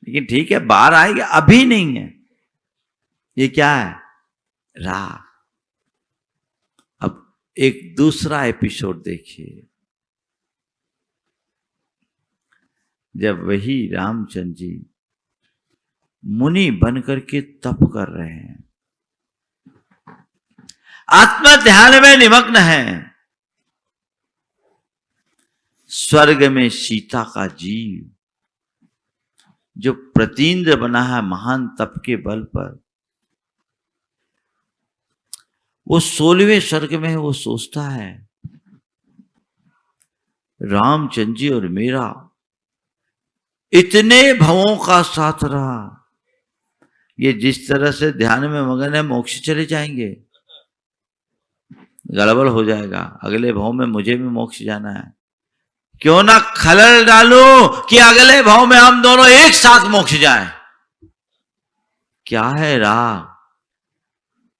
S6: लेकिन ठीक है बाहर आएगी, अभी नहीं है। ये क्या है? राग। अब एक दूसरा एपिसोड देखिए, जब वही रामचंद्र जी मुनि बनकर के तप कर रहे हैं, आत्म ध्यान में निमग्न है, स्वर्ग में सीता का जीव जो प्रतीन्द्र बना है महान तप के बल पर, वो 16वें स्वर्ग में वो सोचता है रामचंद्र जी और मेरा इतने भवों का साथ रहा, ये जिस तरह से ध्यान में मगन है मोक्ष चले जाएंगे, गड़बड़ हो जाएगा, अगले भाव में मुझे भी मोक्ष जाना है, क्यों ना खलल डालूं कि अगले भाव में हम दोनों एक साथ मोक्ष जाएं। क्या है राग?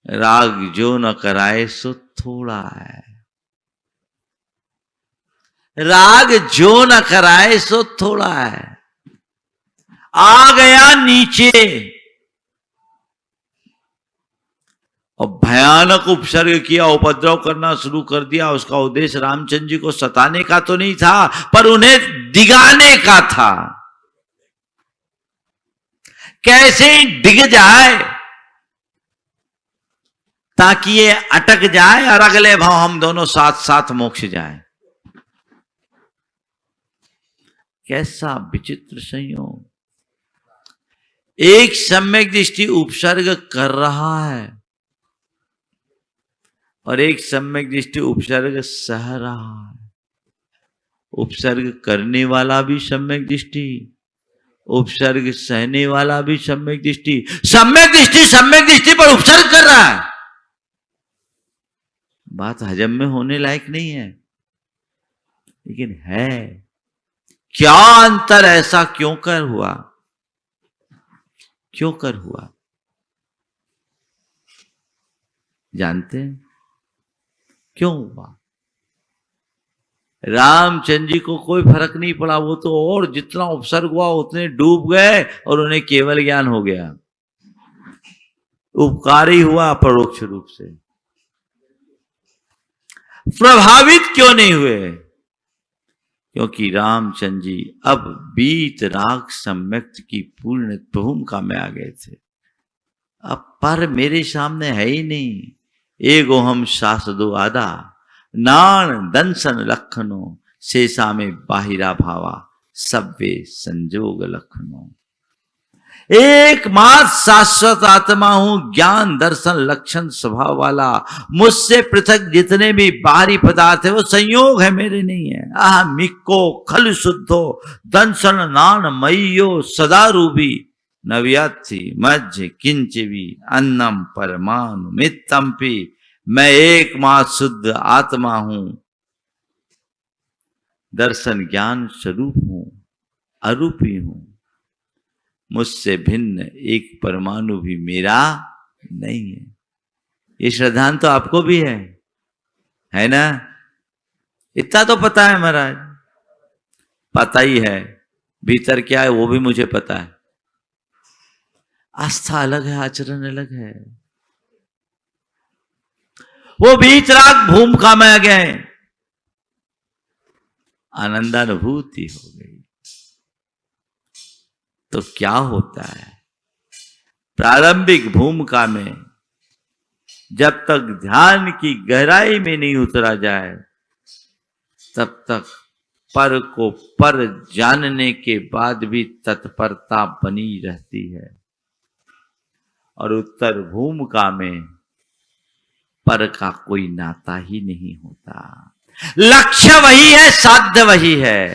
S6: राग जो न कराए सो थोड़ा है, राग जो न कराए सो थोड़ा है। आ गया नीचे और भयानक उपसर्ग किया, उपद्रव करना शुरू कर दिया। उसका उद्देश्य रामचंद्र जी को सताने का तो नहीं था, पर उन्हें दिगाने का था, कैसे डिग जाए ताकि ये अटक जाए और अगले भाव हम दोनों साथ साथ मोक्ष जाए। कैसा विचित्र संयोग! एक सम्यक दृष्टि उपसर्ग कर रहा है और एक सम्यक दृष्टि उपसर्ग सह रहा है। उपसर्ग करने वाला भी सम्यक दृष्टि, उपसर्ग सहने वाला भी सम्यक दृष्टि। सम्यक दृष्टि पर उपसर्ग कर रहा है। बात हजम में होने लायक नहीं है, लेकिन है। क्या अंतर? ऐसा क्यों कर हुआ? क्यों कर हुआ? जानते हैं क्यों हुआ? रामचंद्र जी को कोई फर्क नहीं पड़ा, वो तो और जितना उपसर्ग हुआ उतने डूब गए और उन्हें केवल ज्ञान हो गया। उपकारी हुआ परोक्ष रूप से। प्रभावित क्यों नहीं हुए? क्योंकि रामचंद्र जी अब बीत राग सम्यक्त की पूर्ण भूमिका में आ गए थे। अब पर मेरे सामने है ही नहीं। एगो हम सास दो आदा, नान दंसन लखनो, शेषा में बाहिरा भावा, सब्वे संजोग लखनो। एकमात्र शाश्वत आत्मा हूं, ज्ञान दर्शन लक्षण स्वभाव वाला। मुझसे पृथक जितने भी बाहरी पदार्थ है वो संयोग है, मेरे नहीं है। मिक्को खल शुद्धो दंसन नान मय्यो सदा रूबी, नव्याथी मज्ज किंचवी अन्नम परमाणु मित्तम्पी। मैं एकमात्र शुद्ध आत्मा हूं, दर्शन ज्ञान स्वरूप हूं, अरूपी हूं। मुझसे भिन्न एक परमाणु भी मेरा नहीं है। ये श्रद्धांत तो आपको भी है ना? इतना तो पता है महाराज, पता ही है भीतर क्या है वो भी मुझे पता है। आस्था अलग है, आचरण अलग है। वो बीच राग भूमिका में आ गए, आनंदानुभूति हो गई। तो क्या होता है? प्रारंभिक भूमिका में जब तक ध्यान की गहराई में नहीं उतरा जाए, तब तक पर को पर जानने के बाद भी तत्परता बनी रहती है, और उत्तर भूमिका में पर का कोई नाता ही नहीं होता। लक्ष्य वही है, साध्य वही है,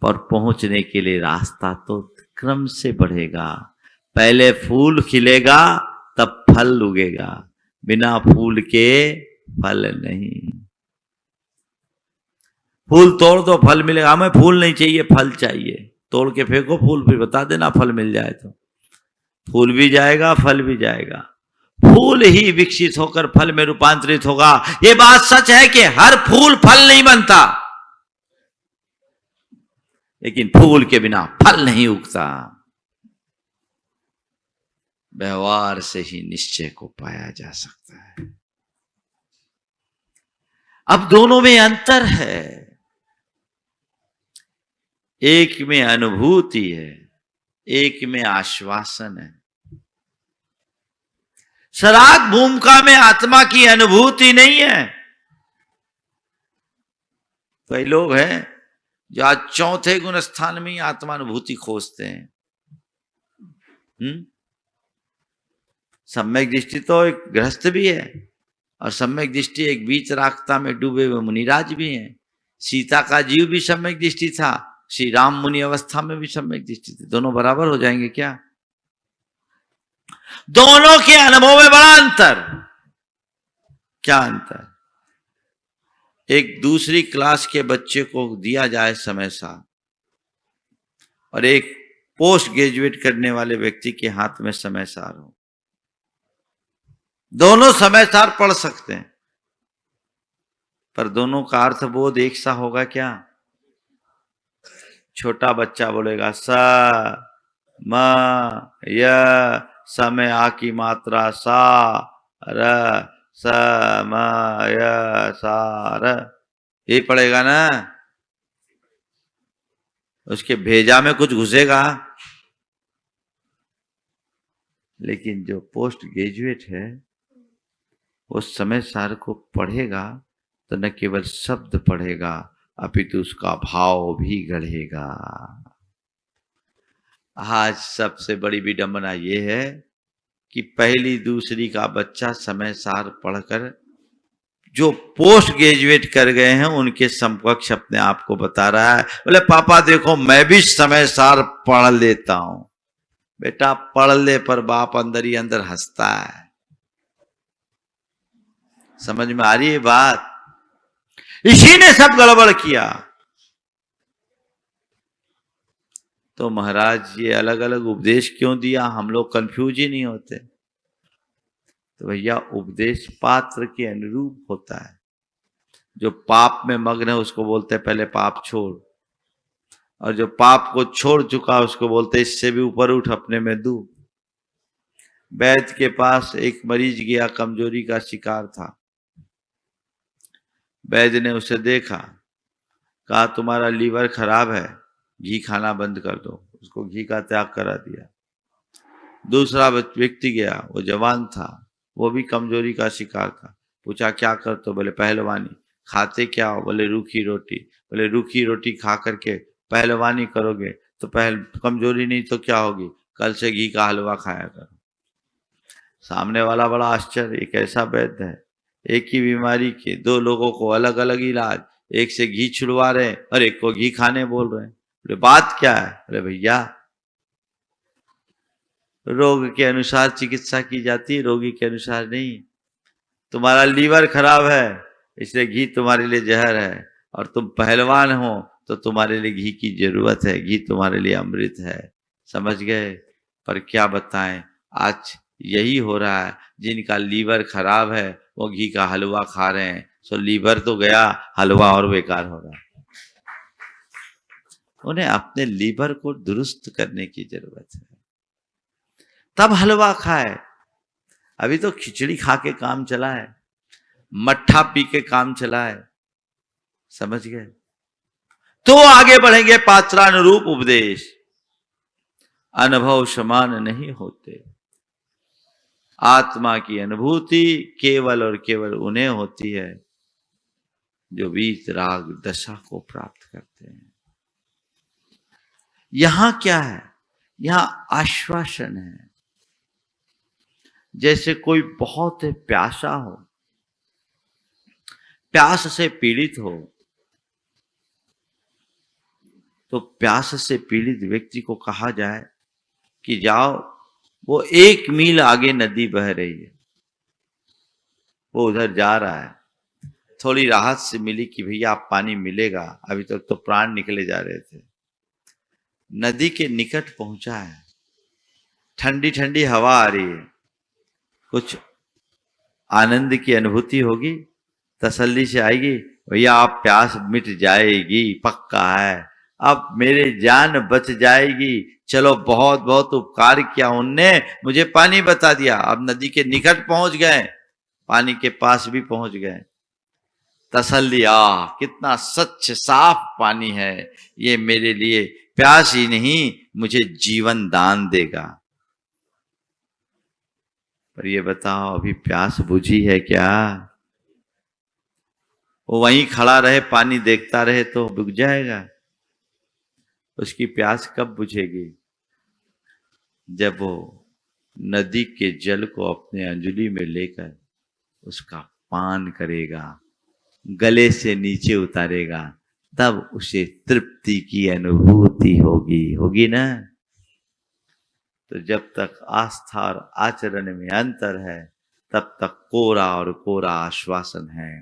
S6: पर पहुंचने के लिए रास्ता तो क्रम से बढ़ेगा। पहले फूल खिलेगा तब फल उगेगा, बिना फूल के फल नहीं। फूल तोड़ दो फल मिलेगा, हमें फूल नहीं चाहिए फल चाहिए, तोड़ के फेंको फूल, फिर बता देना फल मिल जाए तो। फूल भी जाएगा फल भी जाएगा, फूल ही विकसित होकर फल में रूपांतरित होगा। ये बात सच है कि हर फूल फल नहीं बनता, लेकिन फूल के बिना फल नहीं उगता। व्यवहार से ही निश्चय को पाया जा सकता है। अब दोनों में अंतर है, एक में अनुभूति है, एक में आश्वासन है। सराग भूमिका में आत्मा की अनुभूति नहीं है। कई लोग हैं जो आज चौथे गुण स्थान में ही आत्मानुभूति खोजते हैं। सम्यक दृष्टि तो एक गृहस्थ भी है, और सम्यक दृष्टि एक बीच रास्ता में डूबे हुए मुनिराज भी हैं। सीता का जीव भी सम्यक दृष्टि था, श्री राम मुनि अवस्था में भी सम्यक दृष्टि थी। दोनों बराबर हो जाएंगे क्या? दोनों के अनुभव में बड़ा अंतर। क्या अंतर? एक दूसरी क्लास के बच्चे को दिया जाए समय सार, और एक पोस्ट ग्रेजुएट करने वाले व्यक्ति के हाथ में समय सार हो, दोनों समय सार पढ़ सकते हैं, पर दोनों का अर्थबोध एक सा होगा क्या? छोटा बच्चा बोलेगा स म य, समय आ की मात्रा सा र, स म य सा र, ये पढ़ेगा ना, उसके भेजा में कुछ घुसेगा। लेकिन जो पोस्ट ग्रेजुएट है वो समय सार को पढ़ेगा तो न केवल शब्द पढ़ेगा, अपितु उसका भाव भी गढ़ेगा। आज सबसे बड़ी विडंबना ये है कि पहली दूसरी का बच्चा समय सार पढ़कर जो पोस्ट ग्रेजुएट कर गए हैं उनके समकक्ष अपने आप को बता रहा है, बोले पापा देखो मैं भी समय सार पढ़ लेता हूं। बेटा पढ़ ले, पर बाप अंदर ही अंदर हंसता है। समझ में आ रही है बात? इसी ने सब गड़बड़ किया। तो महाराज ये अलग अलग उपदेश क्यों दिया, हम लोग कंफ्यूज ही नहीं होते? तो भैया उपदेश पात्र के अनुरूप होता है। जो पाप में मग्न है उसको बोलते हैं पहले पाप छोड़, और जो पाप को छोड़ चुका उसको बोलते हैं इससे भी ऊपर उठ, अपने में दू। वैद्य के पास एक मरीज गया, कमजोरी का शिकार था। वैद्य ने उसे देखा, कहा तुम्हारा लीवर खराब है, घी खाना बंद कर दो। उसको घी का त्याग करा दिया। दूसरा व्यक्ति गया, वो जवान था, वो भी कमजोरी का शिकार था। पूछा क्या करते हो? बोले पहलवानी। खाते क्या हो? बोले रूखी रोटी। बोले रूखी रोटी खा करके पहलवानी करोगे तो कमजोरी नहीं तो क्या होगी? कल से घी का हलवा खाया करो। सामने वाला बड़ा आश्चर्य, एक ऐसा वैद्य है, एक ही बीमारी के दो लोगों को अलग अलग इलाज, एक से घी छुड़वा रहे हैं और एक को घी खाने बोल रहे हैं। बोले बात क्या है? बोले भैया रोग के अनुसार चिकित्सा की जाती है, रोगी के अनुसार नहीं। तुम्हारा लीवर खराब है इसलिए घी तुम्हारे लिए जहर है, और तुम पहलवान हो तो तुम्हारे लिए घी की जरूरत है, घी तुम्हारे लिए अमृत है। समझ गए? पर क्या बताएं, आज यही हो रहा है। जिनका लीवर खराब है वो घी का हलवा खा रहे हैं, सो लीवर तो गया, हलवा और बेकार हो रहा है। उन्हें अपने लीवर को दुरुस्त करने की जरूरत है, तब हलवा खाए। अभी तो खिचड़ी खा के काम चला है, मट्ठा पी के काम चला है। समझ गए? तो आगे बढ़ेंगे। पात्रानुरूप उपदेश। अनुभव समान नहीं होते। आत्मा की अनुभूति केवल और केवल उन्हें होती है जो वीतराग दशा को प्राप्त करते हैं। यहां क्या है? यहां आश्वासन है। जैसे कोई बहुत प्यासा हो, प्यास से पीड़ित हो, तो प्यास से पीड़ित व्यक्ति को कहा जाए कि जाओ, वो 1 मील आगे नदी बह रही है, वो उधर जा रहा है। थोड़ी राहत से मिली कि भैया आप पानी मिलेगा, अभी तक तो प्राण निकले जा रहे थे। नदी के निकट पहुंचा है, ठंडी ठंडी हवा आ रही है, कुछ आनंद की अनुभूति होगी, तसल्ली से आएगी, भैया आप प्यास मिट जाएगी, पक्का है, अब मेरे जान बच जाएगी, चलो बहुत बहुत उपकार किया उनने, मुझे पानी बता दिया। अब नदी के निकट पहुंच गए, पानी के पास भी पहुंच गए, तसल्ली, कितना स्वच्छ साफ पानी है, ये मेरे लिए प्यास ही नहीं मुझे जीवन दान देगा। पर ये बताओ, अभी प्यास बुझी है क्या? वो वहीं खड़ा रहे, पानी देखता रहे तो बुझ जाएगा? उसकी प्यास कब बुझेगी? जब वो नदी के जल को अपने अंजलि में लेकर उसका पान करेगा, गले से नीचे उतारेगा, तब उसे तृप्ति की अनुभूति होगी ना। तो जब तक आस्था और आचरण में अंतर है, तब तक कोरा और कोरा आश्वासन है।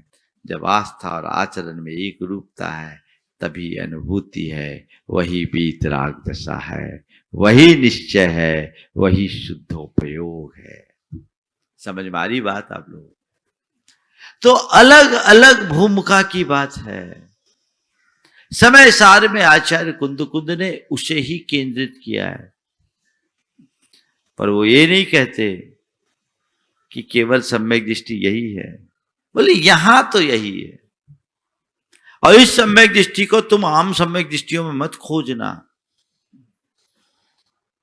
S6: जब आस्था और आचरण में एक रूपता है, तभी अनुभूति है, वही वीतराग दशा है, वही निश्चय है, वही शुद्धोपयोग है। समझ में आ रही बात आप लोग? तो अलग अलग भूमिका की बात है। समय सार में आचार्य कुंद ने उसे ही केंद्रित किया है, पर वो ये नहीं कहते कि केवल सम्यक दृष्टि यही है, बोले यहां तो यही है। और इस सम्यक दृष्टि को तुम आम सम्यक दृष्टियों में मत खोजना,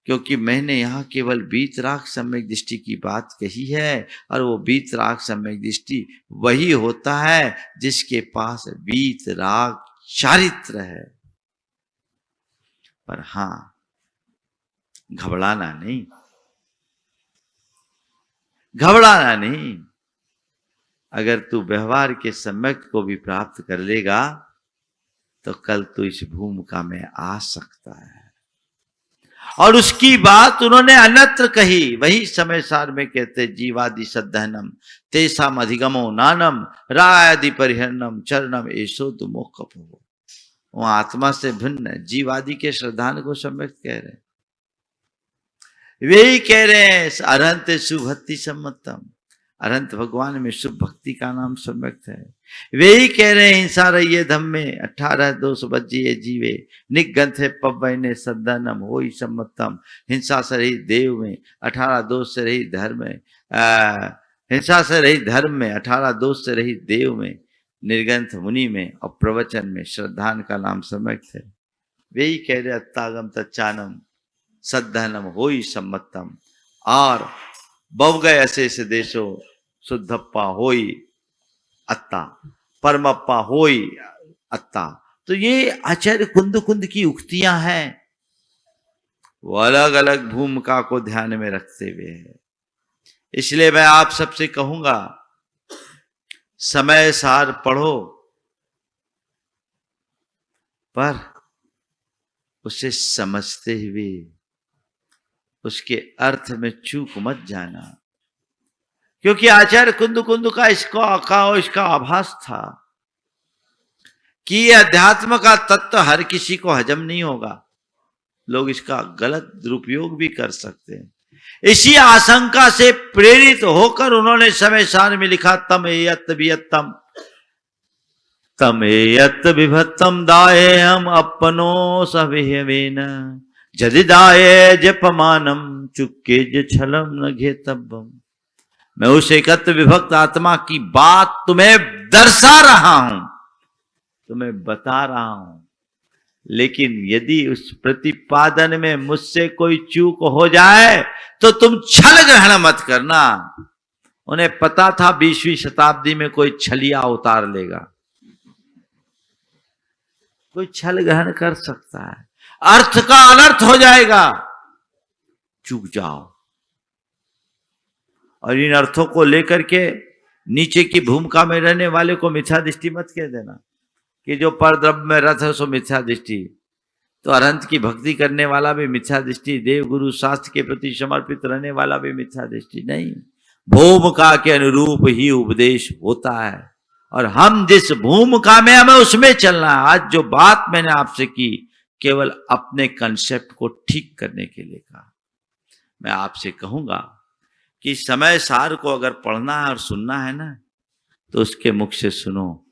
S6: क्योंकि मैंने यहां केवल वीतराग सम्यक दृष्टि की बात कही है, और वो वीतराग सम्यक दृष्टि वही होता है जिसके पास वीतराग चारित्र है। पर हां, घबराना नहीं, घबराना नहीं। अगर तू व्यवहार के सम्यक को भी प्राप्त कर लेगा, तो कल तू इस भूमिका में आ सकता है। और उसकी बात उन्होंने अन्यत्र कही, वही समय सार में कहते, जीवादि सद्धनम तेसाम अधिगमो नानम रायादि परिहरणम चरणम एसो दुमोकपो। वो आत्मा से भिन्न है, जीवादि के श्रद्धान को सम्यक कह रहे हैं। वे ही कह रहे हैं अरहंत सुभक्ति सम्मतम, अरहंत भगवान में शुभ भक्ति का नाम सम्यक है। वे ही कह रहे हैं हिंसा रहिए धम में 18 दोष बज्जिए जीवे, निगंथे पवने सद्दानम हो ही सम्मतम। हिंसा से रही देव में 18 दोष से रही धर्म में, हिंसा से रही धर्म में 18 दोष से रही देव में, निर्गंथ मुनि में और प्रवचन में श्रद्धान का नाम सम्यक है। वे ही कह रहे अत्तागम तच्चानम सद्धनम हो ही सम्मतम, और बव गए अशेष देशो शुद्धप्पा होई अत्ता, परमप्पा होई अत्ता। तो ये आचार्य कुंद की उक्तियां हैं, वो अलग अलग भूमिका को ध्यान में रखते हुए है। इसलिए मैं आप सबसे कहूंगा, समय सार पढ़ो, पर उसे समझते हुए उसके अर्थ में चूक मत जाना, क्योंकि आचार्य कुंद का इसका आभास था कि अध्यात्म का तत्व हर किसी को हजम नहीं होगा, लोग इसका गलत दुरुपयोग भी कर सकते हैं। इसी आशंका से प्रेरित होकर उन्होंने समय सार में लिखा, तम एयत वियत्तम तम एयत विभत्तम दाये हम अपनो सवेन जदि दाये जपमानम चुके ज छलम न घेतब्बम। मैं उस एकत्र विभक्त आत्मा की बात तुम्हें दर्शा रहा हूं, तुम्हें बता रहा हूं, लेकिन यदि उस प्रतिपादन में मुझसे कोई चूक हो जाए तो तुम छल ग्रहण मत करना। उन्हें पता था 20वीं शताब्दी में कोई छलिया उतार लेगा, कोई छल ग्रहण कर सकता है, अर्थ का अनर्थ हो जाएगा, चूक जाओ। और इन अर्थों को लेकर के नीचे की भूमिका में रहने वाले को मिथ्या दृष्टि मत कह देना कि जो परद्रव्य में रथ है सो मिथ्या दृष्टि। तो अनंत की भक्ति करने वाला भी मिथ्या दृष्टि, देव गुरु शास्त्र के प्रति समर्पित रहने वाला भी मिथ्या दृष्टि नहीं। भूमिका के अनुरूप ही उपदेश होता है और हम जिस भूमिका में हमें उसमें चलना है। आज जो बात मैंने आपसे की केवल अपने कंसेप्ट को ठीक करने के लिए कहा। मैं आपसे कहूंगा कि समय सार को अगर पढ़ना है और सुनना है ना तो उसके मुख से सुनो,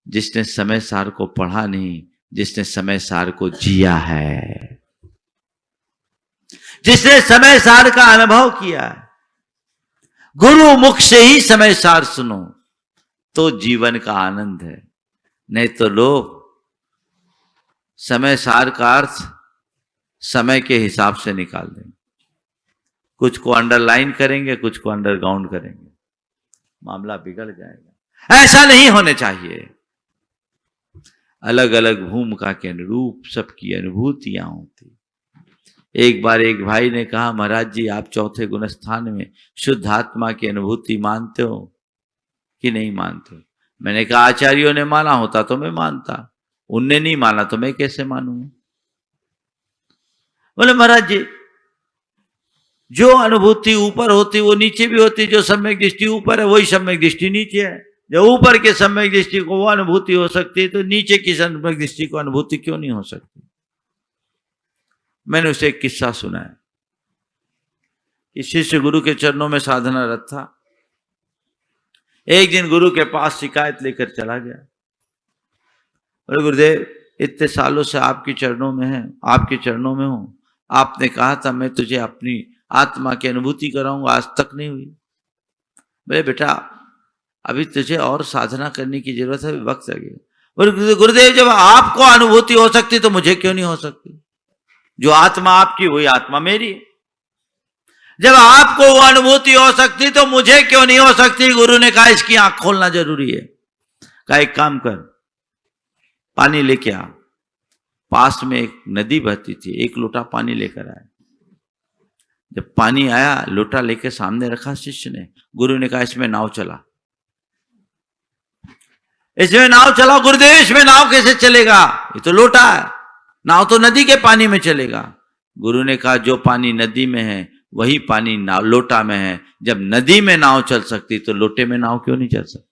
S6: जिसने समय सार को पढ़ा नहीं, जिसने समय सार को जिया है, जिसने समय सार का अनुभव किया है। गुरु मुख से ही समय सार सुनो तो जीवन का आनंद है। नहीं तो लोग समय सार का अर्थ समय के हिसाब से निकाल देंगे, कुछ को अंडरलाइन करेंगे, कुछ को अंडरग्राउंड करेंगे, मामला बिगड़ जाएगा। ऐसा नहीं होने चाहिए। अलग अलग भूमिका के अनुरूप सबकी अनुभूतियां होती। एक बार एक भाई ने कहा, महाराज जी आप चौथे गुण स्थान में शुद्ध आत्मा की अनुभूति मानते हो कि नहीं मानते हो? मैंने कहा आचार्यों ने माना होता तो मैं मानता, उनने नहीं माना तो मैं कैसे मानूंगा? बोले महाराज जी जो अनुभूति ऊपर होती वो नीचे भी होती, जो सम्यक दृष्टि ऊपर है वही सम्यक दृष्टि नीचे है। जब ऊपर के सम्यक दृष्टि को वो अनुभूति हो सकती है तो नीचे की सम्यक दृष्टि को अनुभूति क्यों नहीं हो सकती? मैंने उसे एक किस्सा सुना है कि शिष्य गुरु के चरणों में साधना रत था। एक दिन गुरु के पास शिकायत लेकर चला गया। बोले गुरुदेव इतने सालों से आपके चरणों में है, आपके चरणों में हूं, आपने कहा था मैं तुझे अपनी आत्मा की अनुभूति कराऊंगा, आज तक नहीं हुई। बोले बेटा अभी तुझे और साधना करने की जरूरत है, वक्त लगेगा। बोले गुरुदेव जब आपको अनुभूति हो सकती तो मुझे क्यों नहीं हो सकती? जो आत्मा आपकी वही आत्मा मेरी है। जब आपको वो अनुभूति हो सकती तो मुझे क्यों नहीं हो सकती? गुरु ने कहा इसकी आंख खोलना जरूरी है। कहा एक काम कर, पानी लेके आ। पास में एक नदी बहती थी, एक लोटा पानी लेकर आया। जब पानी आया लोटा लेके सामने रखा शिष्य ने, गुरु ने कहा इसमें नाव चला। इसमें नाव चला। गुरुदेव इसमें नाव कैसे चलेगा? ये तो लोटा है, नाव तो नदी के पानी में चलेगा। गुरु ने कहा जो पानी नदी में है वही पानी नाव लोटा में है। जब नदी में नाव चल सकती तो लोटे में नाव क्यों नहीं चल सकती?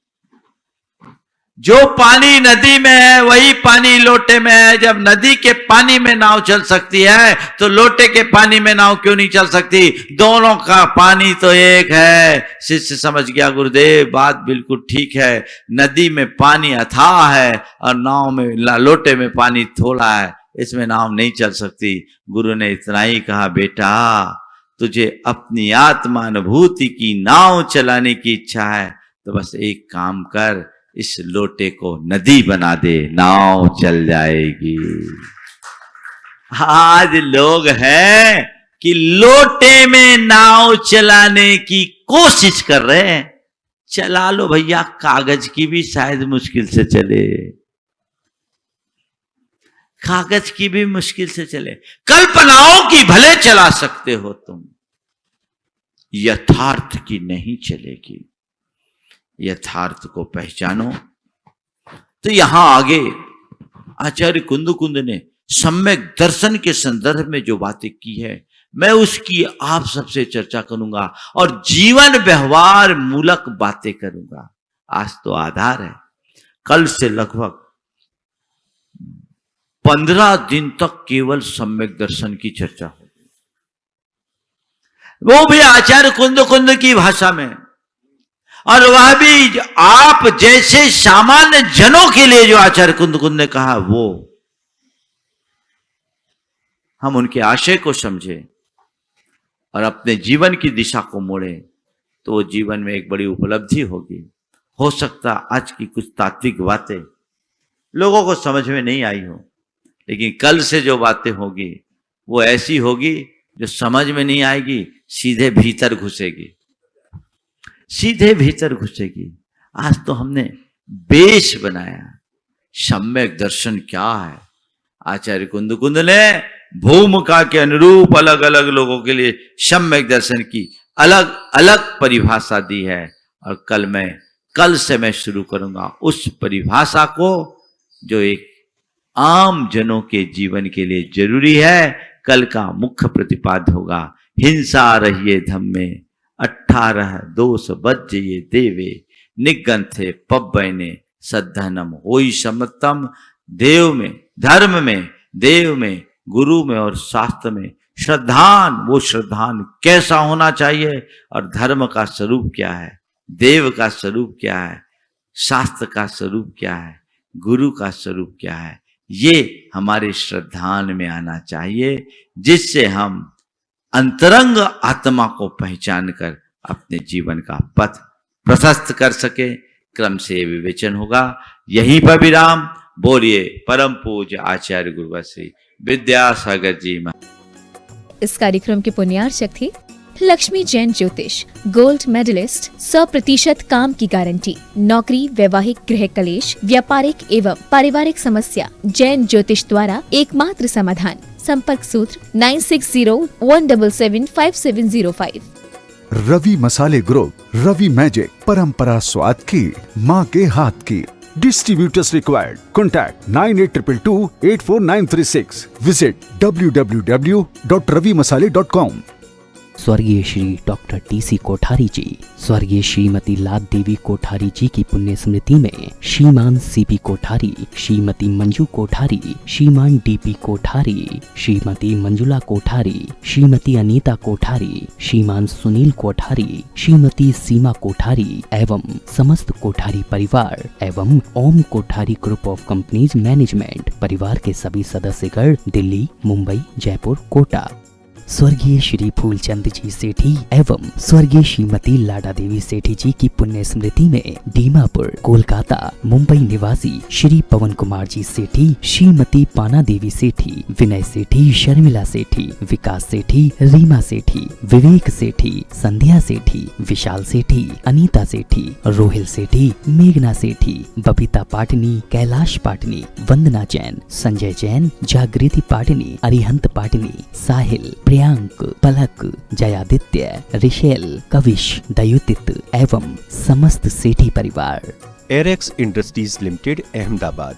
S6: जो पानी नदी में है वही पानी लोटे में है। जब नदी के पानी में नाव चल सकती है तो लोटे के पानी में नाव क्यों नहीं चल सकती? दोनों का पानी तो एक है। शिष्य समझ गया गुरुदेव बात बिल्कुल ठीक है, नदी में पानी अथाह है और नाव में लोटे में पानी थोड़ा है, इसमें नाव नहीं चल सकती। गुरु ने इतना ही कहा बेटा तुझे अपनी आत्मा अनुभूति की नाव चलाने की इच्छा है तो बस एक काम कर, इस लोटे को नदी बना दे, नाव चल जाएगी। आज लोग हैं कि लोटे में नाव चलाने की कोशिश कर रहे हैं। चला लो भैया, कागज की भी शायद मुश्किल से चले, कागज की भी मुश्किल से चले, कल्पनाओं की भले चला सकते हो तुम, यथार्थ की नहीं चलेगी। यथार्थ को पहचानो। तो यहां आगे आचार्य कुंद ने सम्यक दर्शन के संदर्भ में जो बातें की है मैं उसकी आप सबसे चर्चा करूंगा और जीवन व्यवहार मूलक बातें करूंगा। आज तो आधार है, कल से लगभग 15 दिन तक केवल सम्यक दर्शन की चर्चा होगी, वो भी आचार्य कुंद की भाषा में, और वह भी आप जैसे सामान्य जनों के लिए जो आचार्य कुंद ने कहा वो हम उनके आशय को समझे और अपने जीवन की दिशा को मोड़े तो वो जीवन में एक बड़ी उपलब्धि होगी। हो सकता आज की कुछ तात्विक बातें लोगों को समझ में नहीं आई हो, लेकिन कल से जो बातें होगी वो ऐसी होगी जो समझ में नहीं आएगी, सीधे भीतर घुसेगी, सीधे भीतर घुसेगी। आज तो हमने बेस बनाया, सम्यक दर्शन क्या है, आचार्य कुंद ने भूमिका के अनुरूप अलग अलग लोगों के लिए सम्यक दर्शन की अलग अलग परिभाषा दी है। और कल से मैं शुरू करूंगा उस परिभाषा को जो एक आम जनों के जीवन के लिए जरूरी है। कल का मुख्य प्रतिपाद्य होगा हिंसा रहिए धम्मे 18 दोष बज्जिए देवे निगंथे पब्बैने सद्धनम होई समतम। देव में, धर्म में, देव में, गुरु में और शास्त्र में श्रद्धान, वो श्रद्धान कैसा होना चाहिए और धर्म का स्वरूप क्या है, देव का स्वरूप क्या है, शास्त्र का स्वरूप क्या है, गुरु का स्वरूप क्या है, ये हमारे श्रद्धान में आना चाहिए, जिससे हम अंतरंग आत्मा को पहचान कर अपने जीवन का पथ प्रशस्त कर सके। क्रम से विवेचन होगा। यहीं पर विराम। बोलिए परम पूज्य आचार्य गुरुवर श्री विद्यासागर जी।
S1: इस कार्यक्रम के पुण्यार्चक थे लक्ष्मी जैन ज्योतिष, गोल्ड मेडलिस्ट, 100% काम की गारंटी, नौकरी, वैवाहिक गृह कलेश, व्यापारिक एवं पारिवारिक समस्या जैन ज्योतिष द्वारा एकमात्र समाधान। संपर्क सूत्र 9601775705।
S2: रवि मसाले ग्रुप, रवि मैजिक, परंपरा स्वाद की, माँ के हाथ की। Distributors required. Contact 9822284936. Visit www.ravimasale.com.
S3: स्वर्गीय श्री डॉक्टर टीसी कोठारी जी, स्वर्गीय श्रीमती लाद देवी कोठारी जी की पुण्य स्मृति में श्रीमान सीपी कोठारी, श्रीमती मंजू कोठारी, श्रीमान डीपी कोठारी, श्रीमती मंजुला कोठारी, श्रीमती अनीता कोठारी, श्रीमान सुनील कोठारी, श्रीमती सीमा कोठारी एवं समस्त कोठारी परिवार एवं Om Kothari group of companies management परिवार के सभी सदस्यगण दिल्ली, मुंबई, जयपुर, कोटा, स्वर्गीय श्री फूलचंद जी सेठी एवं स्वर्गीय श्रीमती लाडा देवी सेठी जी की पुण्य स्मृति में दीमापुर, कोलकाता, मुंबई निवासी श्री पवन कुमार जी सेठी, श्रीमती पाना देवी सेठी, विनय सेठी, शर्मिला सेठी, विकास सेठी, रीमा सेठी, विवेक सेठी, संध्या सेठी, विशाल सेठी, अनीता सेठी, रोहिल सेठी, मेघना सेठी, बबीता पाटनी, कैलाश पाटनी, वंदना जैन, संजय जैन, जागृति पाटनी, अरिहंत पाटनी, साहिल, प्रियांक, पलक, जयादित्य, रिशेल, कविश, दयुतित एवं समस्त सेठी परिवार।
S4: एरेक्स इंडस्ट्रीज लिमिटेड, अहमदाबाद।